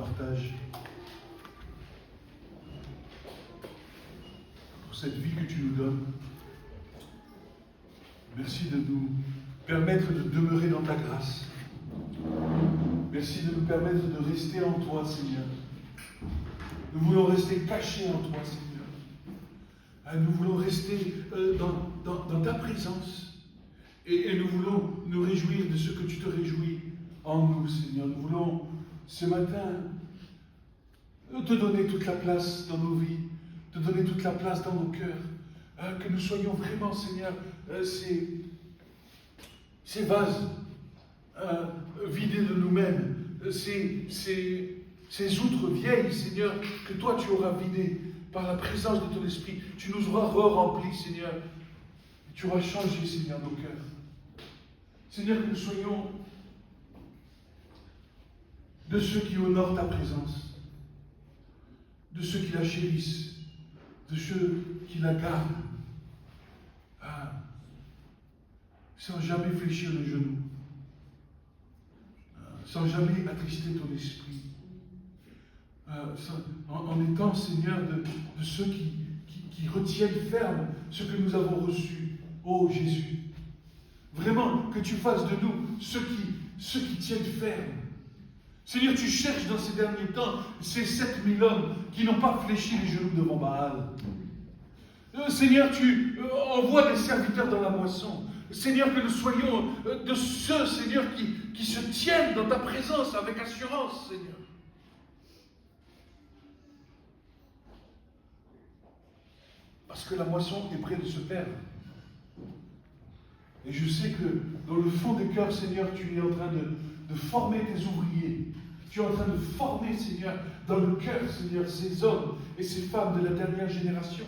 partage pour cette vie que tu nous donnes. Merci de nous permettre de demeurer dans ta grâce. Merci de nous permettre de rester en toi, Seigneur. Nous voulons rester cachés en toi, Seigneur. Nous voulons rester dans ta présence. Et nous voulons nous réjouir de ce que tu te réjouis en nous, Seigneur. Nous voulons, ce matin, te donner toute la place dans nos vies, te donner toute la place dans nos cœurs. Que nous soyons vraiment, Seigneur, ces vases vidés de nous-mêmes, ces outres vieilles, Seigneur, que toi tu auras vidées par la présence de ton esprit. Tu nous auras re-remplis, Seigneur. Tu auras changé, Seigneur, nos cœurs. Seigneur, que nous soyons de ceux qui honorent ta présence, de ceux qui la chérissent, de ceux qui la gardent, sans jamais fléchir le genou, sans jamais attrister ton esprit, en étant, Seigneur, de ceux qui retiennent ferme ce que nous avons reçu. Oh Jésus, vraiment, que tu fasses de nous ceux qui tiennent ferme. Seigneur, tu cherches dans ces derniers temps ces 7000 hommes qui n'ont pas fléchi les genoux devant Baal. Seigneur, tu envoies des serviteurs dans la moisson. Seigneur, que nous soyons de ceux, Seigneur, qui se tiennent dans ta présence avec assurance, Seigneur. Parce que la moisson est près de se perdre. Et je sais que dans le fond des cœurs, Seigneur, tu es en train de former tes ouvriers. Tu es en train de former, Seigneur, dans le cœur, Seigneur, ces hommes et ces femmes de la dernière génération.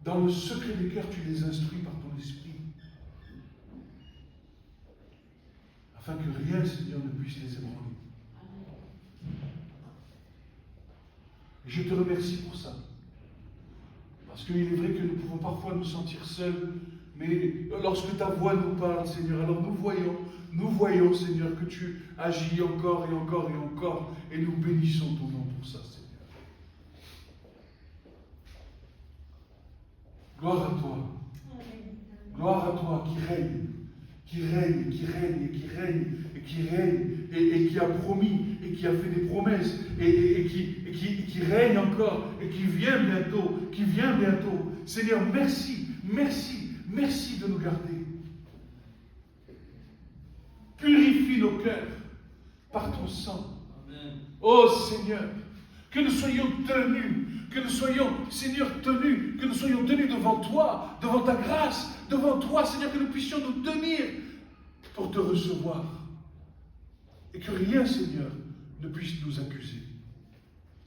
Dans le secret des cœurs, tu les instruis par ton esprit. Afin que rien, Seigneur, ne puisse les ébranler. Et je te remercie pour ça. Parce qu'il est vrai que nous pouvons parfois nous sentir seuls, mais lorsque ta voix nous parle, Seigneur, alors nous voyons, Seigneur, que tu agis encore et encore et encore, et nous bénissons ton nom pour ça, Seigneur. Gloire à toi. Gloire à toi qui règne, et qui a promis, et qui a fait des promesses, et qui règne encore, et qui vient bientôt. Seigneur, merci de nous garder. Purifie nos cœurs par ton sang. Amen. Oh Seigneur, que nous soyons tenus, Seigneur, que nous soyons tenus devant toi, devant ta grâce, devant toi, Seigneur, que nous puissions nous tenir pour te recevoir. Et que rien, Seigneur, ne puisse nous accuser.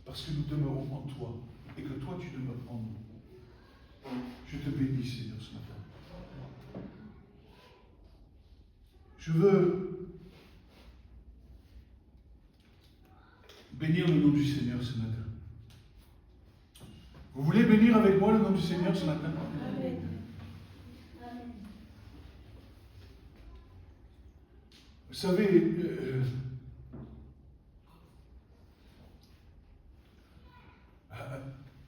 Parce que nous demeurons en toi, et que toi, tu demeures en nous. Je te bénis, Seigneur, ce matin. Je veux bénir le nom du Seigneur ce matin. Vous voulez bénir avec moi le nom du Seigneur ce matin? Amen. Vous savez,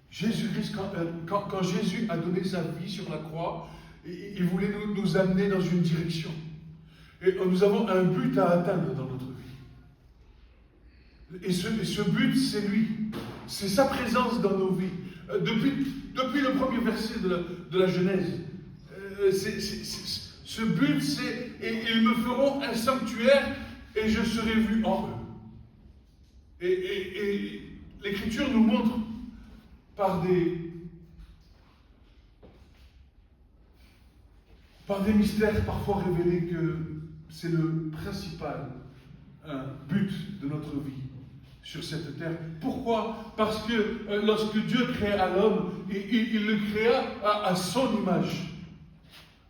Jésus-Christ, quand Jésus a donné sa vie sur la croix, il voulait nous amener dans une direction. Et nous avons un but à atteindre dans notre vie. Et ce but, c'est lui. C'est sa présence dans nos vies. Depuis le premier verset de la Genèse. Ce but, c'est « Et ils me feront un sanctuaire et je serai vu en eux ». Et l'Écriture nous montre par des mystères parfois révélés que c'est le principal but de notre vie sur cette terre. Pourquoi? Parce que lorsque Dieu créa l'homme, il le créa à son image.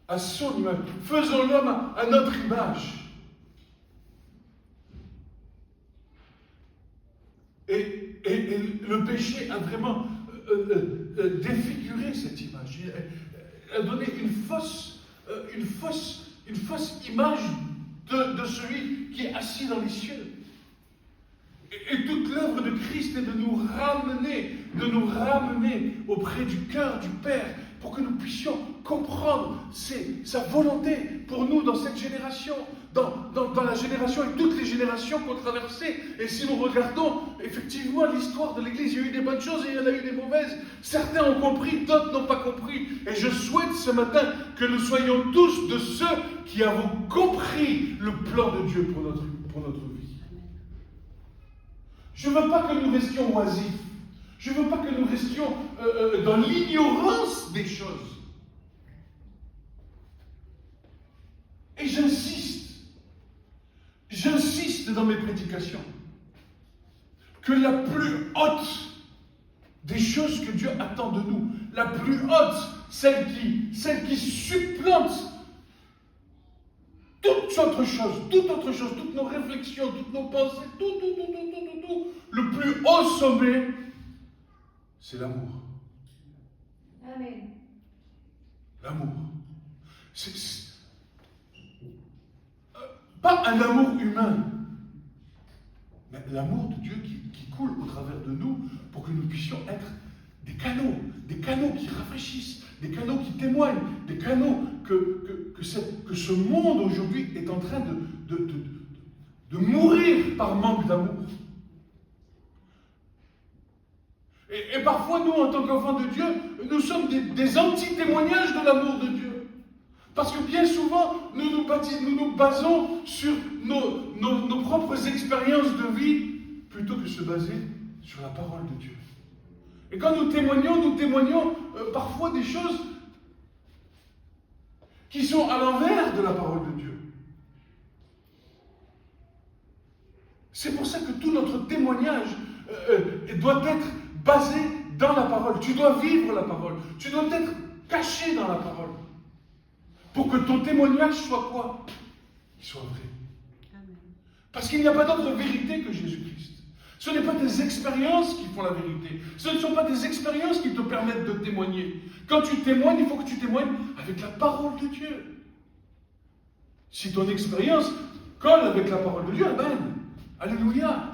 À son image. Faisons l'homme à notre image. Et le péché a vraiment défiguré cette image. Il a donné une fausse image de celui qui est assis dans les cieux. Et toute l'œuvre de Christ est de nous ramener auprès du cœur du Père, pour que nous puissions comprendre sa volonté pour nous dans cette génération, dans la génération et toutes les générations qu'on traversait. Et si nous regardons effectivement l'histoire de l'Église, il y a eu des bonnes choses et il y en a eu des mauvaises. Certains ont compris, d'autres n'ont pas compris. Et je souhaite ce matin que nous soyons tous de ceux qui avons compris le plan de Dieu pour notre vie. Je ne veux pas que nous restions oisifs. Je ne veux pas que nous restions dans l'ignorance des choses. Et j'insiste dans mes prédications, que la plus haute des choses que Dieu attend de nous, la plus haute, celle qui supplante toute autre chose, toutes nos réflexions, toutes nos pensées, tout, le plus haut sommet, c'est l'amour. Amen. L'amour. Pas un amour humain, mais l'amour de Dieu qui coule au travers de nous pour que nous puissions être des canaux qui rafraîchissent, des canaux qui témoignent, des canaux que ce monde aujourd'hui est en train de mourir par manque d'amour. Et parfois, nous, en tant qu'enfants de Dieu, nous sommes des anti-témoignages de l'amour de Dieu. Parce que bien souvent, nous nous basons sur nos propres expériences de vie plutôt que se baser sur la parole de Dieu. Et quand nous témoignons parfois des choses qui sont à l'envers de la parole de Dieu. C'est pour ça que tout notre témoignage doit être basé dans la parole. Tu dois vivre la parole. Tu dois être caché dans la parole. Pour que ton témoignage soit quoi? Qu'il soit vrai. Amen. Parce qu'il n'y a pas d'autre vérité que Jésus-Christ. Ce n'est pas tes expériences qui font la vérité. Ce ne sont pas tes expériences qui te permettent de témoigner. Quand tu témoignes, il faut que tu témoignes avec la parole de Dieu. Si ton expérience colle avec la parole de Dieu, amen. Alléluia.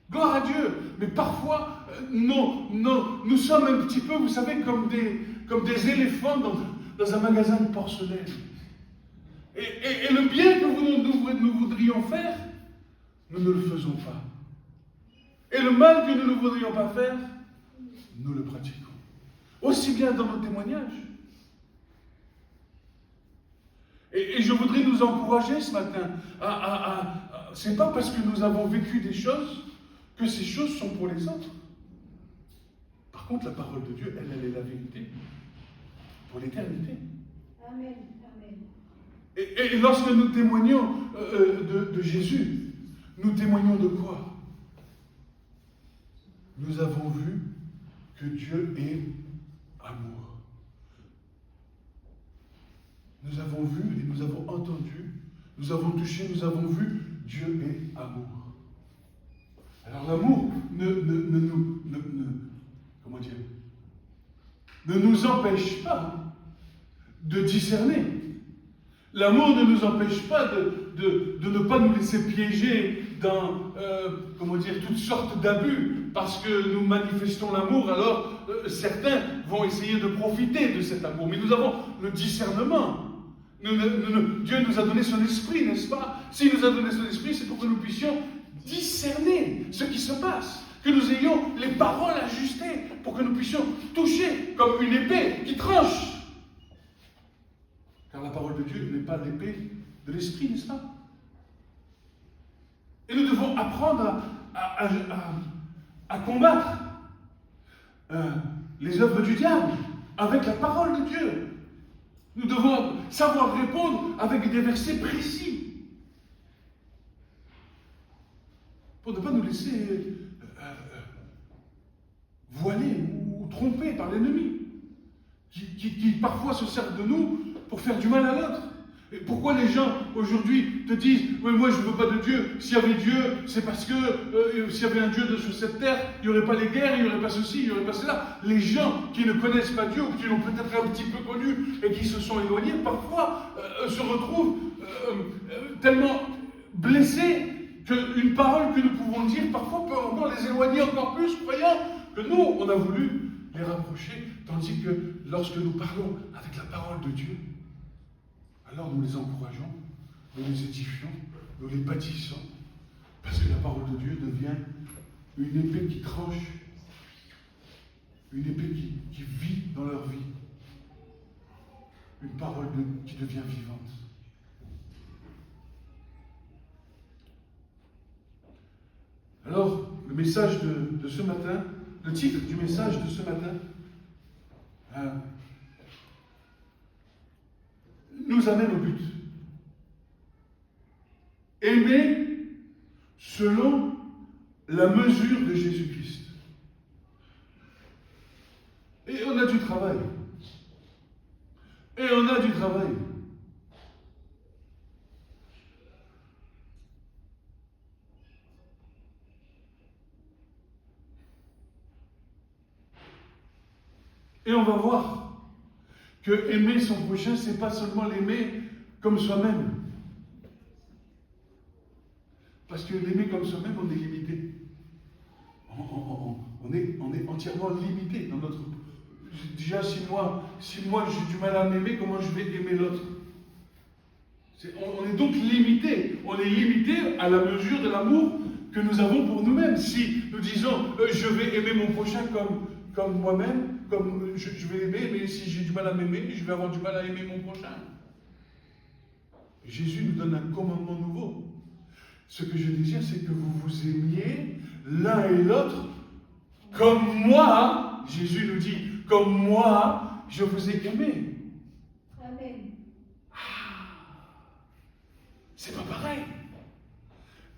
Gloire à Dieu. Mais parfois, nous sommes un petit peu, vous savez, comme des éléphants dans un magasin de porcelaine. Et le bien que nous voudrions faire, nous ne le faisons pas. Et le mal que nous ne voudrions pas faire, nous le pratiquons. Aussi bien dans nos témoignages. Et je voudrais nous encourager ce matin c'est pas parce que nous avons vécu des choses que ces choses sont pour les autres. Par contre, la parole de Dieu, elle est la vérité pour l'éternité. Amen. Amen. Et lorsque nous témoignons de Jésus, nous témoignons de quoi? Nous avons vu que Dieu est amour. Nous avons vu et nous avons entendu, nous avons touché, nous avons vu, Dieu est amour. Alors l'amour ne nous empêche pas de discerner. L'amour ne nous empêche pas de ne pas nous laisser piéger dans toutes sortes d'abus, parce que nous manifestons l'amour, alors certains vont essayer de profiter de cet amour. Mais nous avons le discernement. Dieu nous a donné son esprit, n'est-ce pas? S'il nous a donné son esprit, c'est pour que nous puissions discerner ce qui se passe, que nous ayons les paroles ajustées, pour que nous puissions toucher comme une épée qui tranche. Car la parole de Dieu n'est pas l'épée de l'esprit, n'est-ce pas? Et nous devons apprendre à combattre les œuvres du diable avec la parole de Dieu. Nous devons savoir répondre avec des versets précis pour ne pas nous laisser voiler ou tromper par l'ennemi qui parfois se sert de nous pour faire du mal à l'autre. Et pourquoi les gens aujourd'hui te disent « Oui, moi je ne veux pas de Dieu. S'il y avait Dieu, c'est parce que s'il y avait un Dieu sur cette terre, il n'y aurait pas les guerres, il n'y aurait pas ceci, il n'y aurait pas cela. » Les gens qui ne connaissent pas Dieu, ou qui l'ont peut-être un petit peu connu et qui se sont éloignés, parfois se retrouvent tellement blessés qu'une parole que nous pouvons dire parfois peut encore les éloigner encore plus, croyant que nous, on a voulu les rapprocher, tandis que lorsque nous parlons avec la parole de Dieu, alors nous les encourageons, nous les édifions, nous les bâtissons, parce que la parole de Dieu devient une épée qui tranche, une épée qui vit dans leur vie, une parole qui devient vivante. Alors, le message de ce matin, le titre du message de ce matin, nous amène au but. Aimer selon la mesure de Jésus-Christ. Et on a du travail. Et on a du travail. Et on va voir que aimer son prochain, c'est pas seulement l'aimer comme soi-même. Parce que l'aimer comme soi-même, on est limité. On est entièrement limité dans notre... Déjà, si moi j'ai du mal à m'aimer, comment je vais aimer l'autre? On est donc limité. On est limité à la mesure de l'amour que nous avons pour nous-mêmes. Si nous disons, je vais aimer mon prochain comme moi-même, comme je vais l'aimer, mais si j'ai du mal à m'aimer, je vais avoir du mal à aimer mon prochain. Jésus nous donne un commandement nouveau. Ce que je désire, c'est que vous vous aimiez l'un et l'autre comme moi, Jésus nous dit, comme moi, je vous ai aimé. Amen. C'est pas pareil.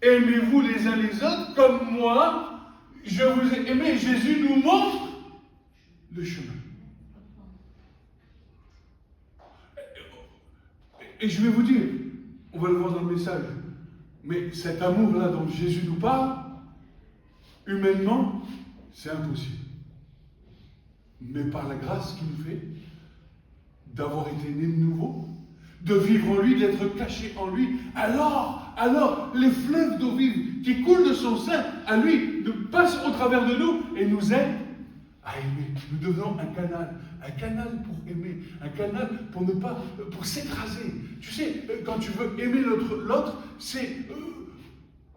Aimez-vous les uns les autres comme moi, je vous ai aimé. Jésus nous montre le chemin. Et je vais vous dire, on va le voir dans le message, mais cet amour-là dont Jésus nous parle, humainement, c'est impossible. Mais par la grâce qu'il nous fait, d'avoir été né de nouveau, de vivre en lui, d'être caché en lui, alors les fleuves d'eau vive qui coulent de son sein, à lui, passent au travers de nous et nous aident à aimer. Nous devenons un canal pour aimer, un canal pour ne pas, pour s'écraser. Tu sais, quand tu veux aimer l'autre, c'est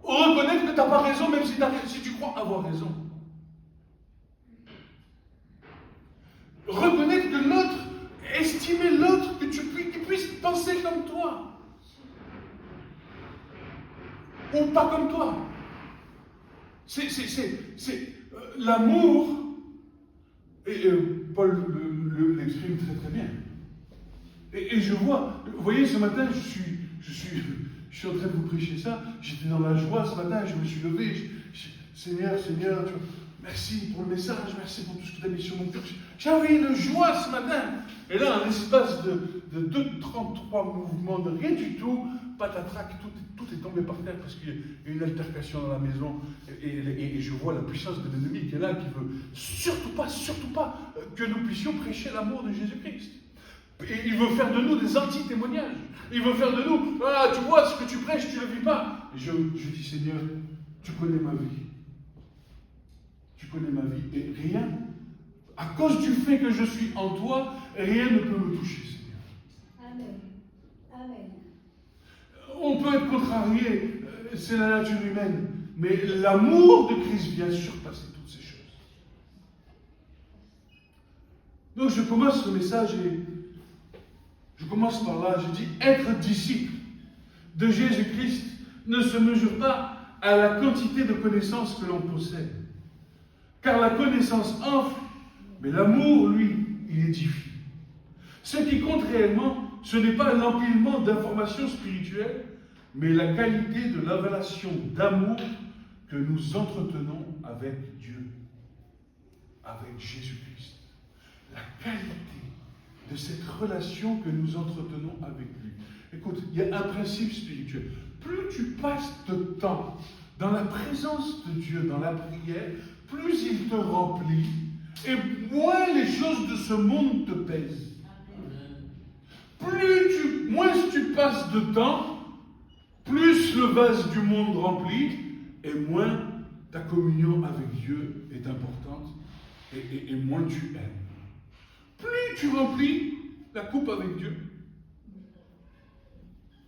reconnaître que tu n'as pas raison, même si tu crois avoir raison. Reconnaître que l'autre, estimer l'autre, qu'il puisse penser comme toi. Ou pas comme toi. C'est l'amour. Et Paul l'exprime très très bien. Et je vois, vous voyez, ce matin, je suis en train de vous prêcher ça. J'étais dans la joie ce matin, je me suis levé. Seigneur, merci pour le message, merci pour tout ce que tu as mis sur mon cœur. J'avais une joie ce matin. Et là, en l'espace de 33 mouvements, de rien du tout, patatrac, tout est tombé par terre parce qu'il y a une altercation dans la maison. Et je vois la puissance de l'ennemi qui est là, qui veut surtout pas que nous puissions prêcher l'amour de Jésus-Christ. Et il veut faire de nous des anti-témoignages. Il veut faire de nous, tu vois, ce que tu prêches, tu ne le vis pas. Et je dis, Seigneur, tu connais ma vie. Tu connais ma vie. Et rien, à cause du fait que je suis en toi, rien ne peut me toucher, Seigneur. Amen. Amen. On peut être contrarié, c'est la nature humaine. Mais l'amour de Christ vient surpasser toutes ces choses. Donc je commence ce message et je commence par là. Je dis, être disciple de Jésus-Christ ne se mesure pas à la quantité de connaissances que l'on possède. Car la connaissance enfle, mais l'amour, lui, il édifie. Ce qui compte réellement, ce n'est pas l'empilement d'informations spirituelles, mais la qualité de la relation d'amour que nous entretenons avec Dieu, avec Jésus-Christ. La qualité de cette relation que nous entretenons avec lui. Écoute, il y a un principe spirituel. Plus tu passes de temps dans la présence de Dieu, dans la prière, plus il te remplit, et moins les choses de ce monde te pèsent. Moins tu passes de temps plus le vase du monde remplit, et moins ta communion avec Dieu est importante, et moins tu aimes. Plus tu remplis la coupe avec Dieu,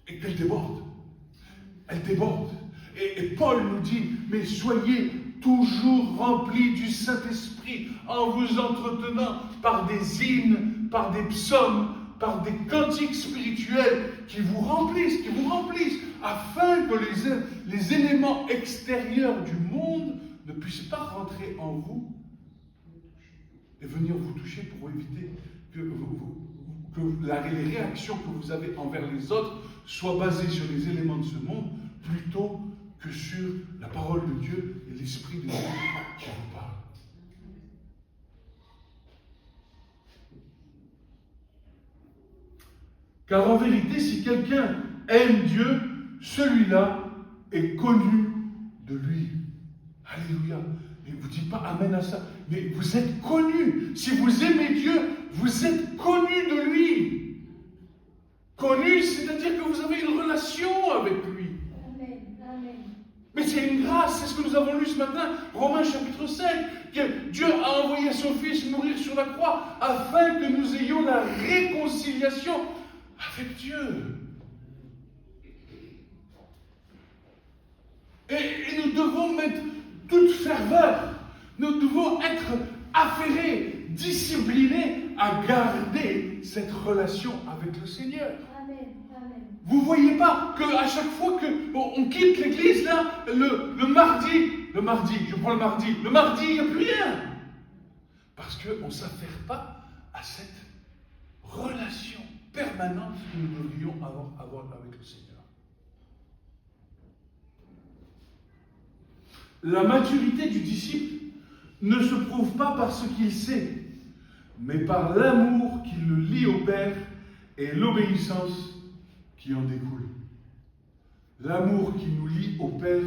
et qu'elle déborde. Elle déborde. Et Paul nous dit, mais soyez toujours remplis du Saint-Esprit en vous entretenant par des hymnes, par des psaumes, par des cantiques spirituels qui vous remplissent, afin que les éléments extérieurs du monde ne puissent pas rentrer en vous et venir vous toucher pour éviter que les réactions que vous avez envers les autres soient basées sur les éléments de ce monde plutôt que sur la parole de Dieu et l'Esprit de Dieu qui vous parle. Car en vérité, si quelqu'un aime Dieu, celui-là est connu de lui. Alléluia. Et vous ne dites pas Amen à ça. Mais vous êtes connus. Si vous aimez Dieu, vous êtes connus de lui. Connu, c'est-à-dire que vous avez une relation avec lui. Amen. Amen. Mais c'est une grâce, c'est ce que nous avons lu ce matin, Romains chapitre 5, que Dieu a envoyé son Fils mourir sur la croix afin que nous ayons la réconciliation avec Dieu. Et nous devons mettre toute ferveur, nous devons être affairés, disciplinés à garder cette relation avec le Seigneur. Amen. Amen. Vous ne voyez pas qu'à chaque fois qu'on quitte l'église, là, le mardi, il n'y a plus rien. Parce qu'on ne s'affaire pas à cette relation permanente que nous devrions avoir avec le Seigneur. La maturité du disciple ne se prouve pas par ce qu'il sait, mais par l'amour qui le lie au Père et l'obéissance qui en découle. L'amour qui nous lie au Père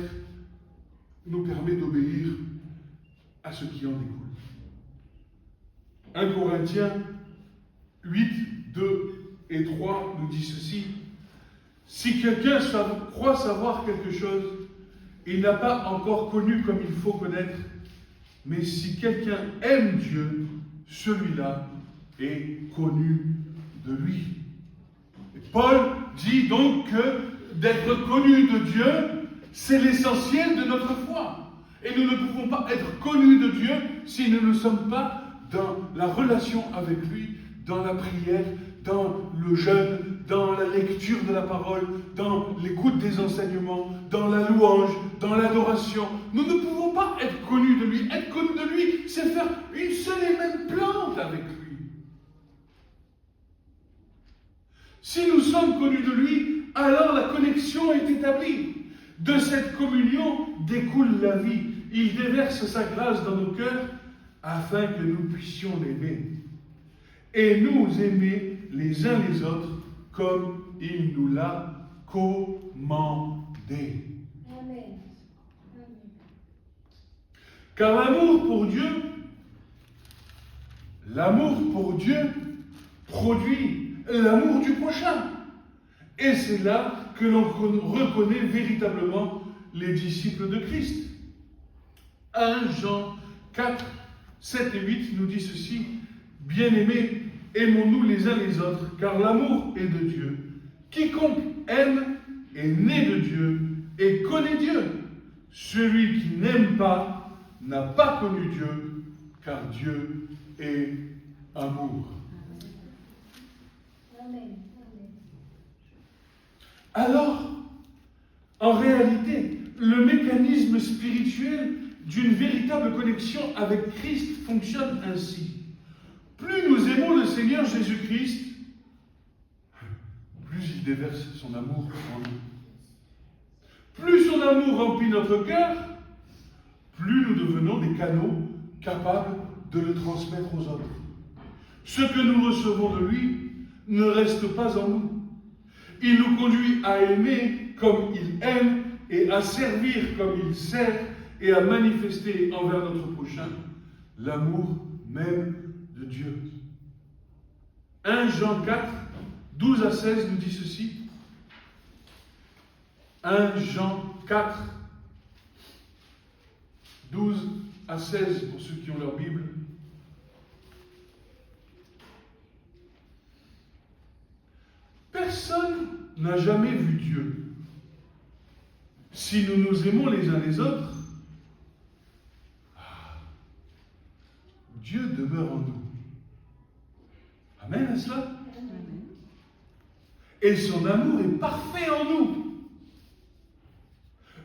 nous permet d'obéir à ce qui en découle. 1 Corinthiens 8, 2 et 3 nous dit ceci. Si quelqu'un croit savoir quelque chose, il n'a pas encore connu comme il faut connaître, mais si quelqu'un aime Dieu, celui-là est connu de lui. Et Paul dit donc que d'être connu de Dieu, c'est l'essentiel de notre foi. Et nous ne pouvons pas être connus de Dieu si nous ne sommes pas dans la relation avec lui, dans la prière, dans le jeûne, dans la lecture de la parole, dans l'écoute des enseignements, dans la louange, dans l'adoration. Nous ne pouvons pas être connus de lui. Être connu de lui, c'est faire une seule et même plante avec lui. Si nous sommes connus de lui, alors la connexion est établie. De cette communion découle la vie. Il déverse sa grâce dans nos cœurs afin que nous puissions l'aimer. Et nous aimer les uns les autres comme il nous l'a commandé. Amen. Amen. Car l'amour pour Dieu produit l'amour du prochain. Et c'est là que l'on reconnaît véritablement les disciples de Christ. 1 Jean 4, 7 et 8 nous dit ceci. Bien-aimés, aimons-nous les uns les autres, car l'amour est de Dieu. Quiconque aime est né de Dieu et connaît Dieu. Celui qui n'aime pas n'a pas connu Dieu, car Dieu est amour. Amen. Alors, en réalité, le mécanisme spirituel d'une véritable connexion avec Christ fonctionne ainsi. Plus nous aimons le Seigneur Jésus-Christ, plus il déverse son amour en nous. Plus son amour remplit notre cœur, plus nous devenons des canaux capables de le transmettre aux autres. Ce que nous recevons de lui ne reste pas en nous. Il nous conduit à aimer comme il aime et à servir comme il sert et à manifester envers notre prochain l'amour même de Dieu. 1 Jean 4, 12 à 16 nous dit ceci. 1 Jean 4, 12 à 16 pour ceux qui ont leur Bible. Personne n'a jamais vu Dieu. Si nous nous aimons les uns les autres, Dieu demeure en nous. Amen à cela? Et son amour est parfait en nous.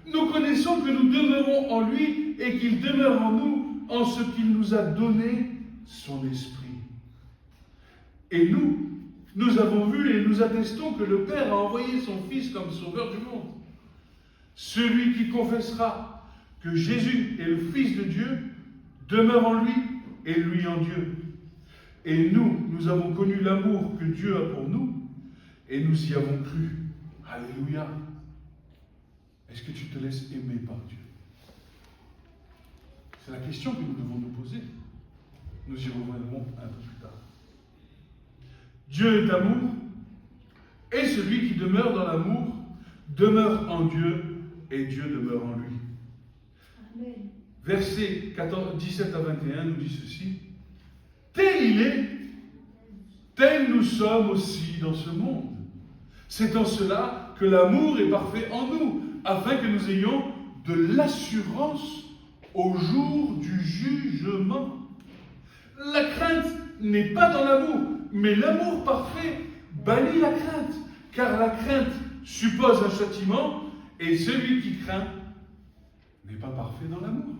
Nous connaissons que nous demeurons en lui et qu'il demeure en nous en ce qu'il nous a donné son esprit. Et nous avons vu et nous attestons que le Père a envoyé son Fils comme sauveur du monde. Celui qui confessera que Jésus est le Fils de Dieu demeure en lui et lui en Dieu. Et nous avons connu l'amour que Dieu a pour nous et nous y avons cru. Alléluia. Est-ce que tu te laisses aimer par Dieu? C'est la question que nous devons nous poser. Nous y reviendrons un peu plus tard. Dieu est amour, et celui qui demeure dans l'amour demeure en Dieu, et Dieu demeure en lui. Amen. Versets 17 à 21 nous dit ceci. Tel il est, tel nous sommes aussi dans ce monde. C'est en cela que l'amour est parfait en nous, afin que nous ayons de l'assurance au jour du jugement. La crainte n'est pas dans l'amour, mais l'amour parfait bannit la crainte, car la crainte suppose un châtiment, et celui qui craint n'est pas parfait dans l'amour.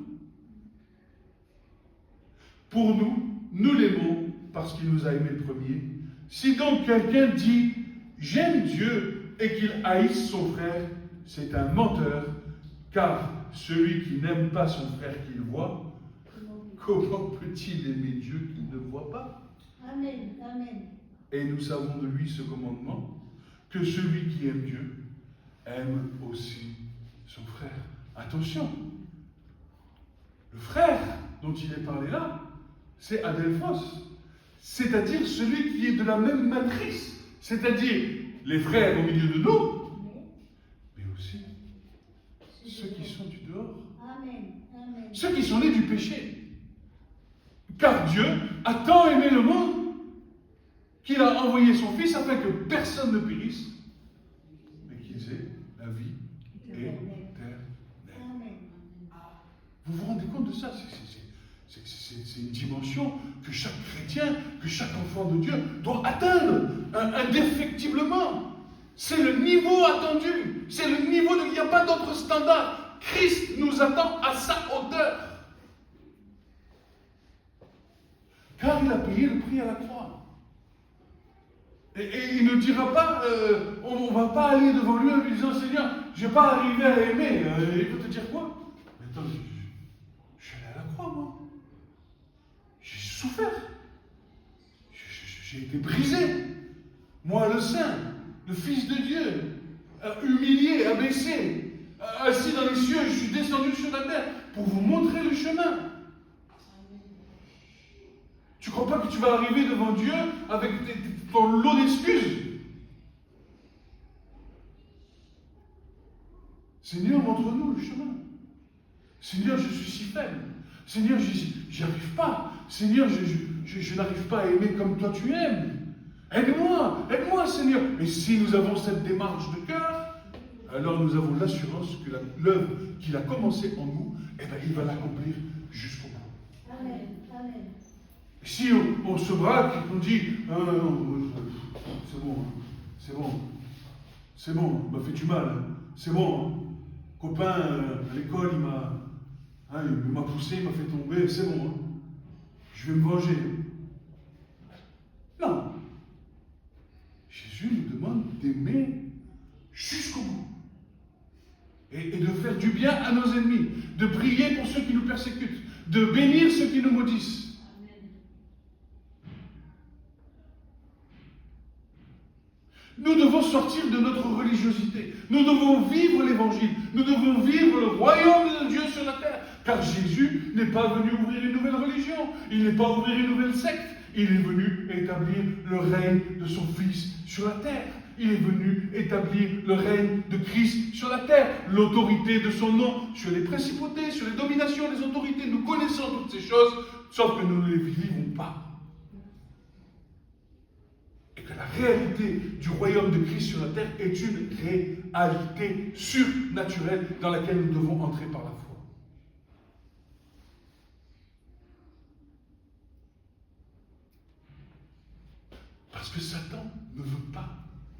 Pour nous, nous l'aimons parce qu'il nous a aimés le premier. Si donc quelqu'un dit « j'aime Dieu » et qu'il haïsse son frère, c'est un menteur, car celui qui n'aime pas son frère qu'il voit, comment peut-il aimer Dieu qu'il ne voit pas? Amen. Amen. Et nous savons de lui ce commandement, que celui qui aime Dieu aime aussi son frère. Attention, le frère dont il est parlé là, c'est Adelphos, c'est-à-dire celui qui est de la même matrice, c'est-à-dire les frères au milieu de nous, mais aussi ceux qui sont du dehors, Amen. Amen. ceux qui sont nés du péché. Car Dieu a tant aimé le monde qu'il a envoyé son Fils afin que personne ne périsse, mais qu'ils aient la vie éternelle. Amen. Vous vous rendez compte de ça? C'est une dimension que chaque chrétien, que chaque enfant de Dieu doit atteindre indéfectiblement. C'est le niveau attendu. C'est le niveau de... Il n'y a pas d'autre standard. Christ nous attend à sa hauteur. Car il a payé le prix à la croix. Et il ne dira pas, on ne va pas aller devant lui en lui disant, Seigneur, je n'ai pas arrivé à aimer. Il peut te dire quoi? Mais attends, je suis allé à la croix, moi. J'ai souffert. J'ai été brisé. Moi, le Saint, le Fils de Dieu, humilié, abaissé, assis dans les cieux, je suis descendu sur la terre pour vous montrer le chemin. Tu ne crois pas que tu vas arriver devant Dieu avec ton lot d'excuses? Seigneur, montre-nous le chemin. Seigneur, je suis si faible. Seigneur, j'y arrive pas. Seigneur, je n'arrive pas à aimer comme toi tu aimes. Aide-moi, Seigneur. Et si nous avons cette démarche de cœur, alors nous avons l'assurance que l'œuvre qu'il a commencée en nous, il va l'accomplir jusqu'au bout. Amen. Amen. Si on se braque et qu'on dit c'est bon, il m'a fait du mal, c'est bon, copain à l'école il m'a poussé, il m'a fait tomber, c'est bon, je vais me venger. Non. Jésus nous demande d'aimer jusqu'au bout et de faire du bien à nos ennemis, de prier pour ceux qui nous persécutent, de bénir ceux qui nous maudissent. Nous devons sortir de notre religiosité. Nous devons vivre l'évangile. Nous devons vivre le royaume de Dieu sur la terre. Car Jésus n'est pas venu ouvrir une nouvelle religion. Il n'est pas ouvrir une nouvelle secte. Il est venu établir le règne de son Fils sur la terre. Il est venu établir le règne de Christ sur la terre, l'autorité de son nom sur les principautés, sur les dominations, les autorités. Nous connaissons toutes ces choses, sauf que nous ne les vivons pas. Et que la réalité du royaume de Christ sur la terre est une réalité surnaturelle dans laquelle nous devons entrer par la foi. Parce que Satan ne veut pas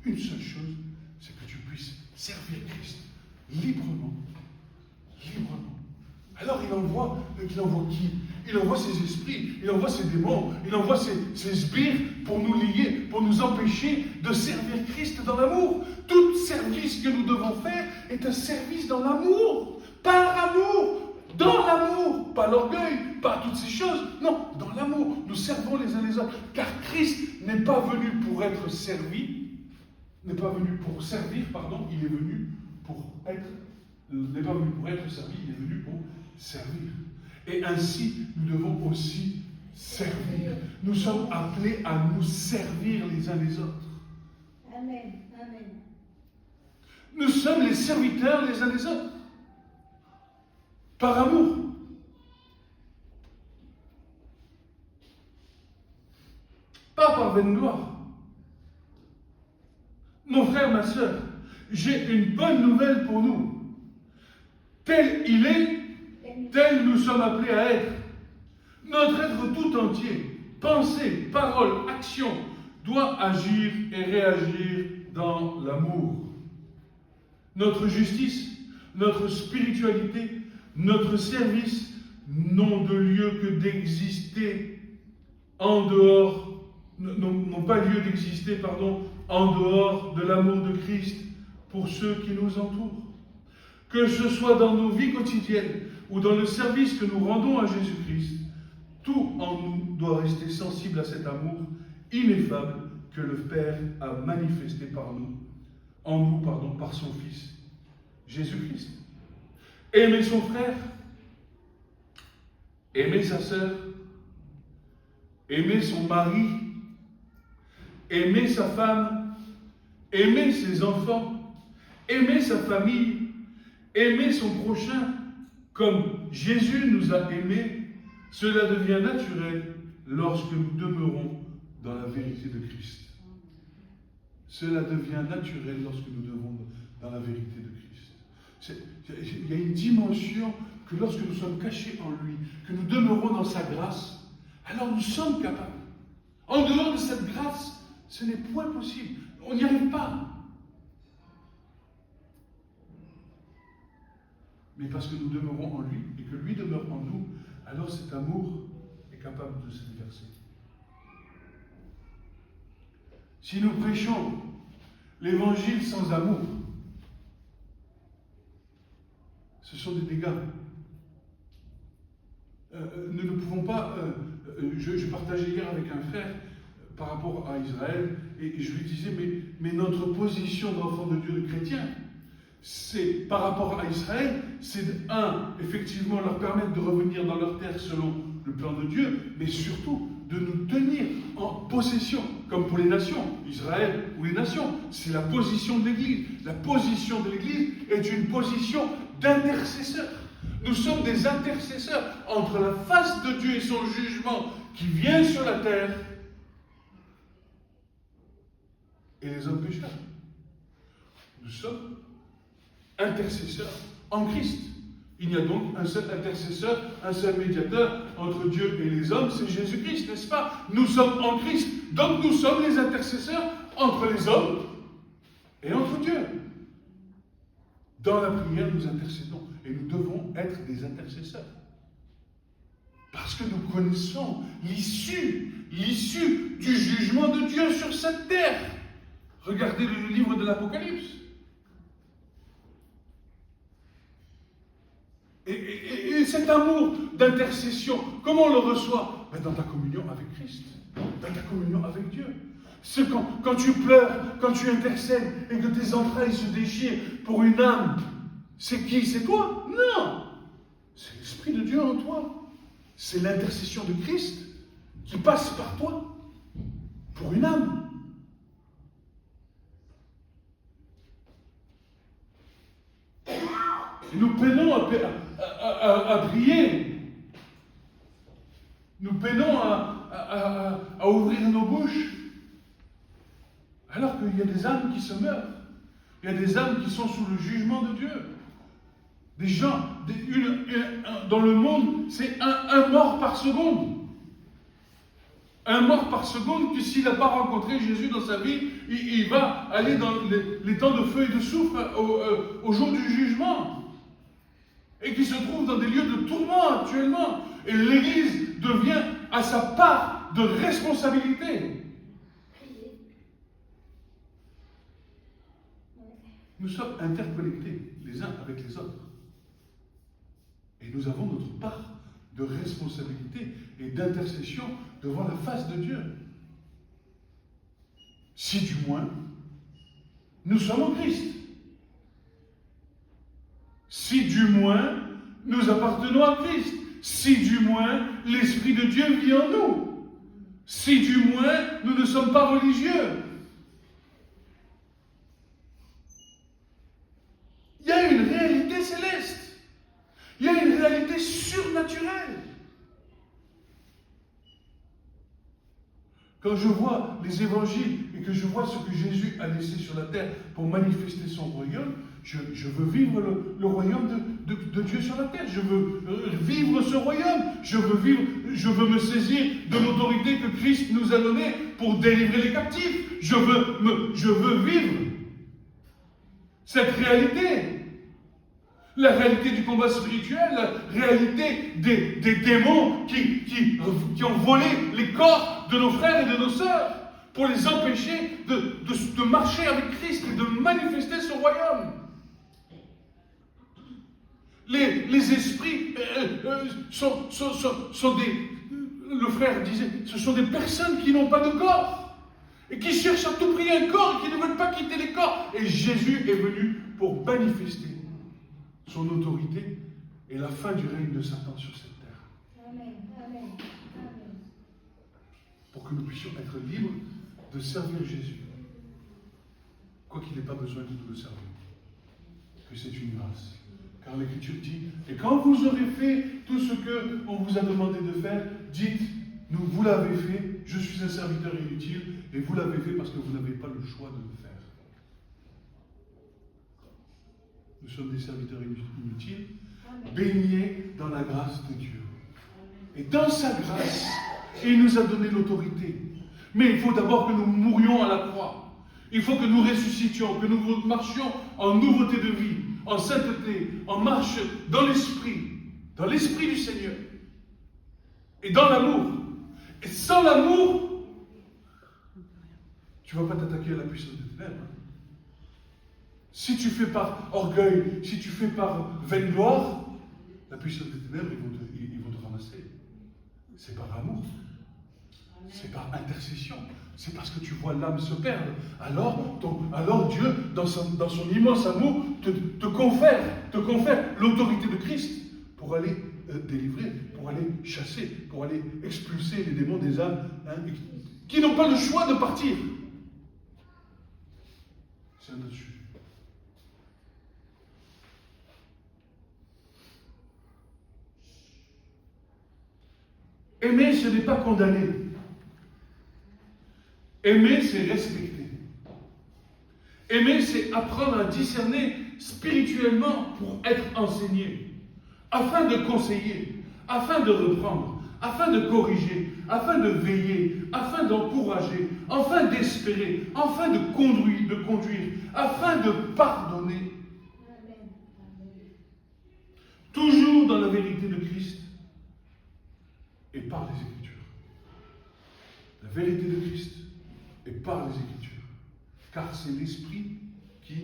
une seule chose, c'est que tu puisses servir Christ librement. Librement. Alors il envoie qui? Il envoie ses esprits, il envoie ses démons, il envoie ses sbires pour nous lier, pour nous empêcher de servir Christ dans l'amour. Tout service que nous devons faire est un service dans l'amour, par amour, dans l'amour, pas l'orgueil, pas toutes ces choses, non, dans l'amour. Nous servons les uns les autres, car Christ n'est pas venu pour être servi, n'est pas venu pour servir, pardon, il est venu pour être, n'est pas venu pour être servi, il est venu pour servir. Et ainsi, nous devons aussi servir. Nous sommes appelés à nous servir les uns les autres. Amen. Amen. Nous sommes les serviteurs les uns des autres. Par amour. Pas par vaine gloire. Mon frère, ma soeur, j'ai une bonne nouvelle pour nous. Tel il est, tel nous sommes appelés à être. Notre être tout entier, pensée, parole, action, doit agir et réagir dans l'amour. Notre justice, notre spiritualité, notre service n'ont de lieu que d'exister en dehors, n'ont pas lieu d'exister, en dehors de l'amour de Christ pour ceux qui nous entourent. Que ce soit dans nos vies quotidiennes ou dans le service que nous rendons à Jésus-Christ, tout en nous doit rester sensible à cet amour ineffable que le Père a manifesté par son Fils, Jésus-Christ. Aimer son frère, aimer sa sœur, aimer son mari, aimer sa femme, aimer ses enfants, aimer sa famille, aimer son prochain, comme Jésus nous a aimés, cela devient naturel lorsque nous demeurons dans la vérité de Christ. Cela devient naturel lorsque nous demeurons dans la vérité de Christ. Il y a une dimension que lorsque nous sommes cachés en lui, que nous demeurons dans sa grâce, alors nous sommes capables. En dehors de cette grâce, ce n'est point possible. On n'y arrive pas. Mais parce que nous demeurons en lui et que lui demeure en nous, alors cet amour est capable de s'exercer. Si nous prêchons l'évangile sans amour, ce sont des dégâts. Nous ne pouvons pas... je partageais hier avec un frère par rapport à Israël, et je lui disais, mais notre position d'enfant de Dieu, de chrétien, c'est par rapport à Israël, c'est effectivement leur permettre de revenir dans leur terre selon le plan de Dieu, mais surtout de nous tenir en possession, comme pour les nations, Israël ou les nations. C'est la position de l'Église. La position de l'Église est une position d'intercesseur. Nous sommes des intercesseurs entre la face de Dieu et son jugement qui vient sur la terre et les hommes pécheurs. Nous sommes intercesseurs en Christ. Il y a donc un seul intercesseur, un seul médiateur entre Dieu et les hommes, c'est Jésus-Christ, n'est-ce pas? Nous sommes en Christ, donc nous sommes les intercesseurs entre les hommes et entre Dieu. Dans la prière, nous intercédons et nous devons être des intercesseurs. Parce que nous connaissons l'issue du jugement de Dieu sur cette terre. Regardez le livre de l'Apocalypse. Et cet amour d'intercession, comment on le reçoit? Dans ta communion avec Christ, dans ta communion avec Dieu. C'est quand tu pleures, quand tu intercèdes et que tes entrailles se déchirent pour une âme, c'est qui? C'est toi? Non! C'est l'Esprit de Dieu en toi. C'est l'intercession de Christ qui passe par toi pour une âme. Et nous peinons à prier. Nous peinons à ouvrir nos bouches. Alors qu'il y a des âmes qui se meurent. Il y a des âmes qui sont sous le jugement de Dieu. Des gens, dans le monde, c'est un mort par seconde. Un mort par seconde que s'il n'a pas rencontré Jésus dans sa vie, il va aller dans les temps de feu et de soufre au jour du jugement. Et qui se trouve dans des lieux de tourment actuellement. Et l'Église devient à sa part de responsabilité. Nous sommes interconnectés les uns avec les autres. Et nous avons notre part de responsabilité et d'intercession devant la face de Dieu. Si du moins, nous sommes en Christ. Si du moins, nous appartenons à Christ. Si du moins, l'Esprit de Dieu vit en nous. Si du moins, nous ne sommes pas religieux. Il y a une réalité céleste. Il y a une réalité surnaturelle. Quand je vois les évangiles et que je vois ce que Jésus a laissé sur la terre pour manifester son royaume, je veux vivre le royaume de Dieu sur la terre. Je veux vivre ce royaume. Je veux me saisir de l'autorité que Christ nous a donnée pour délivrer les captifs. Je veux vivre cette réalité. La réalité du combat spirituel, la réalité des démons qui ont volé les corps de nos frères et de nos sœurs pour les empêcher de marcher avec Christ et de manifester son royaume. Les esprits sont des... Le frère disait, ce sont des personnes qui n'ont pas de corps et qui cherchent à tout prix un corps et qui ne veulent pas quitter les corps. Et Jésus est venu pour manifester son autorité et la fin du règne de Satan sur cette terre. Amen. Amen. Amen. Pour que nous puissions être libres de servir Jésus. Quoi qu'il n'ait pas besoin de nous le servir. Que c'est une grâce. Car l'Écriture dit, et quand vous aurez fait tout ce qu'on vous a demandé de faire, dites, vous l'avez fait, je suis un serviteur inutile, et vous l'avez fait parce que vous n'avez pas le choix de le faire. Nous sommes des serviteurs inutiles, baignés dans la grâce de Dieu. Et dans sa grâce, il nous a donné l'autorité. Mais il faut d'abord que nous mourions à la croix. Il faut que nous ressuscitions, que nous marchions en nouveauté de vie, en sainteté, en marche dans l'esprit du Seigneur. Et dans l'amour. Et sans l'amour, tu ne vas pas t'attaquer à la puissance des ténèbres. Si tu fais par orgueil, si tu fais par vaingloire, la puissance des ténèbres, ils vont te ramasser. C'est par amour. C'est par intercession. C'est parce que tu vois l'âme se perdre. Alors Dieu, dans son immense amour, te confère l'autorité de Christ pour aller délivrer, pour aller chasser, pour aller expulser les démons des âmes qui n'ont pas le choix de partir. C'est un autre sujet. Aimer, ce n'est pas condamner. Aimer, c'est respecter. Aimer, c'est apprendre à discerner spirituellement pour être enseigné, afin de conseiller, afin de reprendre, afin de corriger, afin de veiller, afin d'encourager, afin d'espérer, afin de conduire, afin de pardonner. Amen. Toujours dans la vérité de Christ et par les Écritures. La vérité de Christ et par les Écritures. Car c'est l'Esprit qui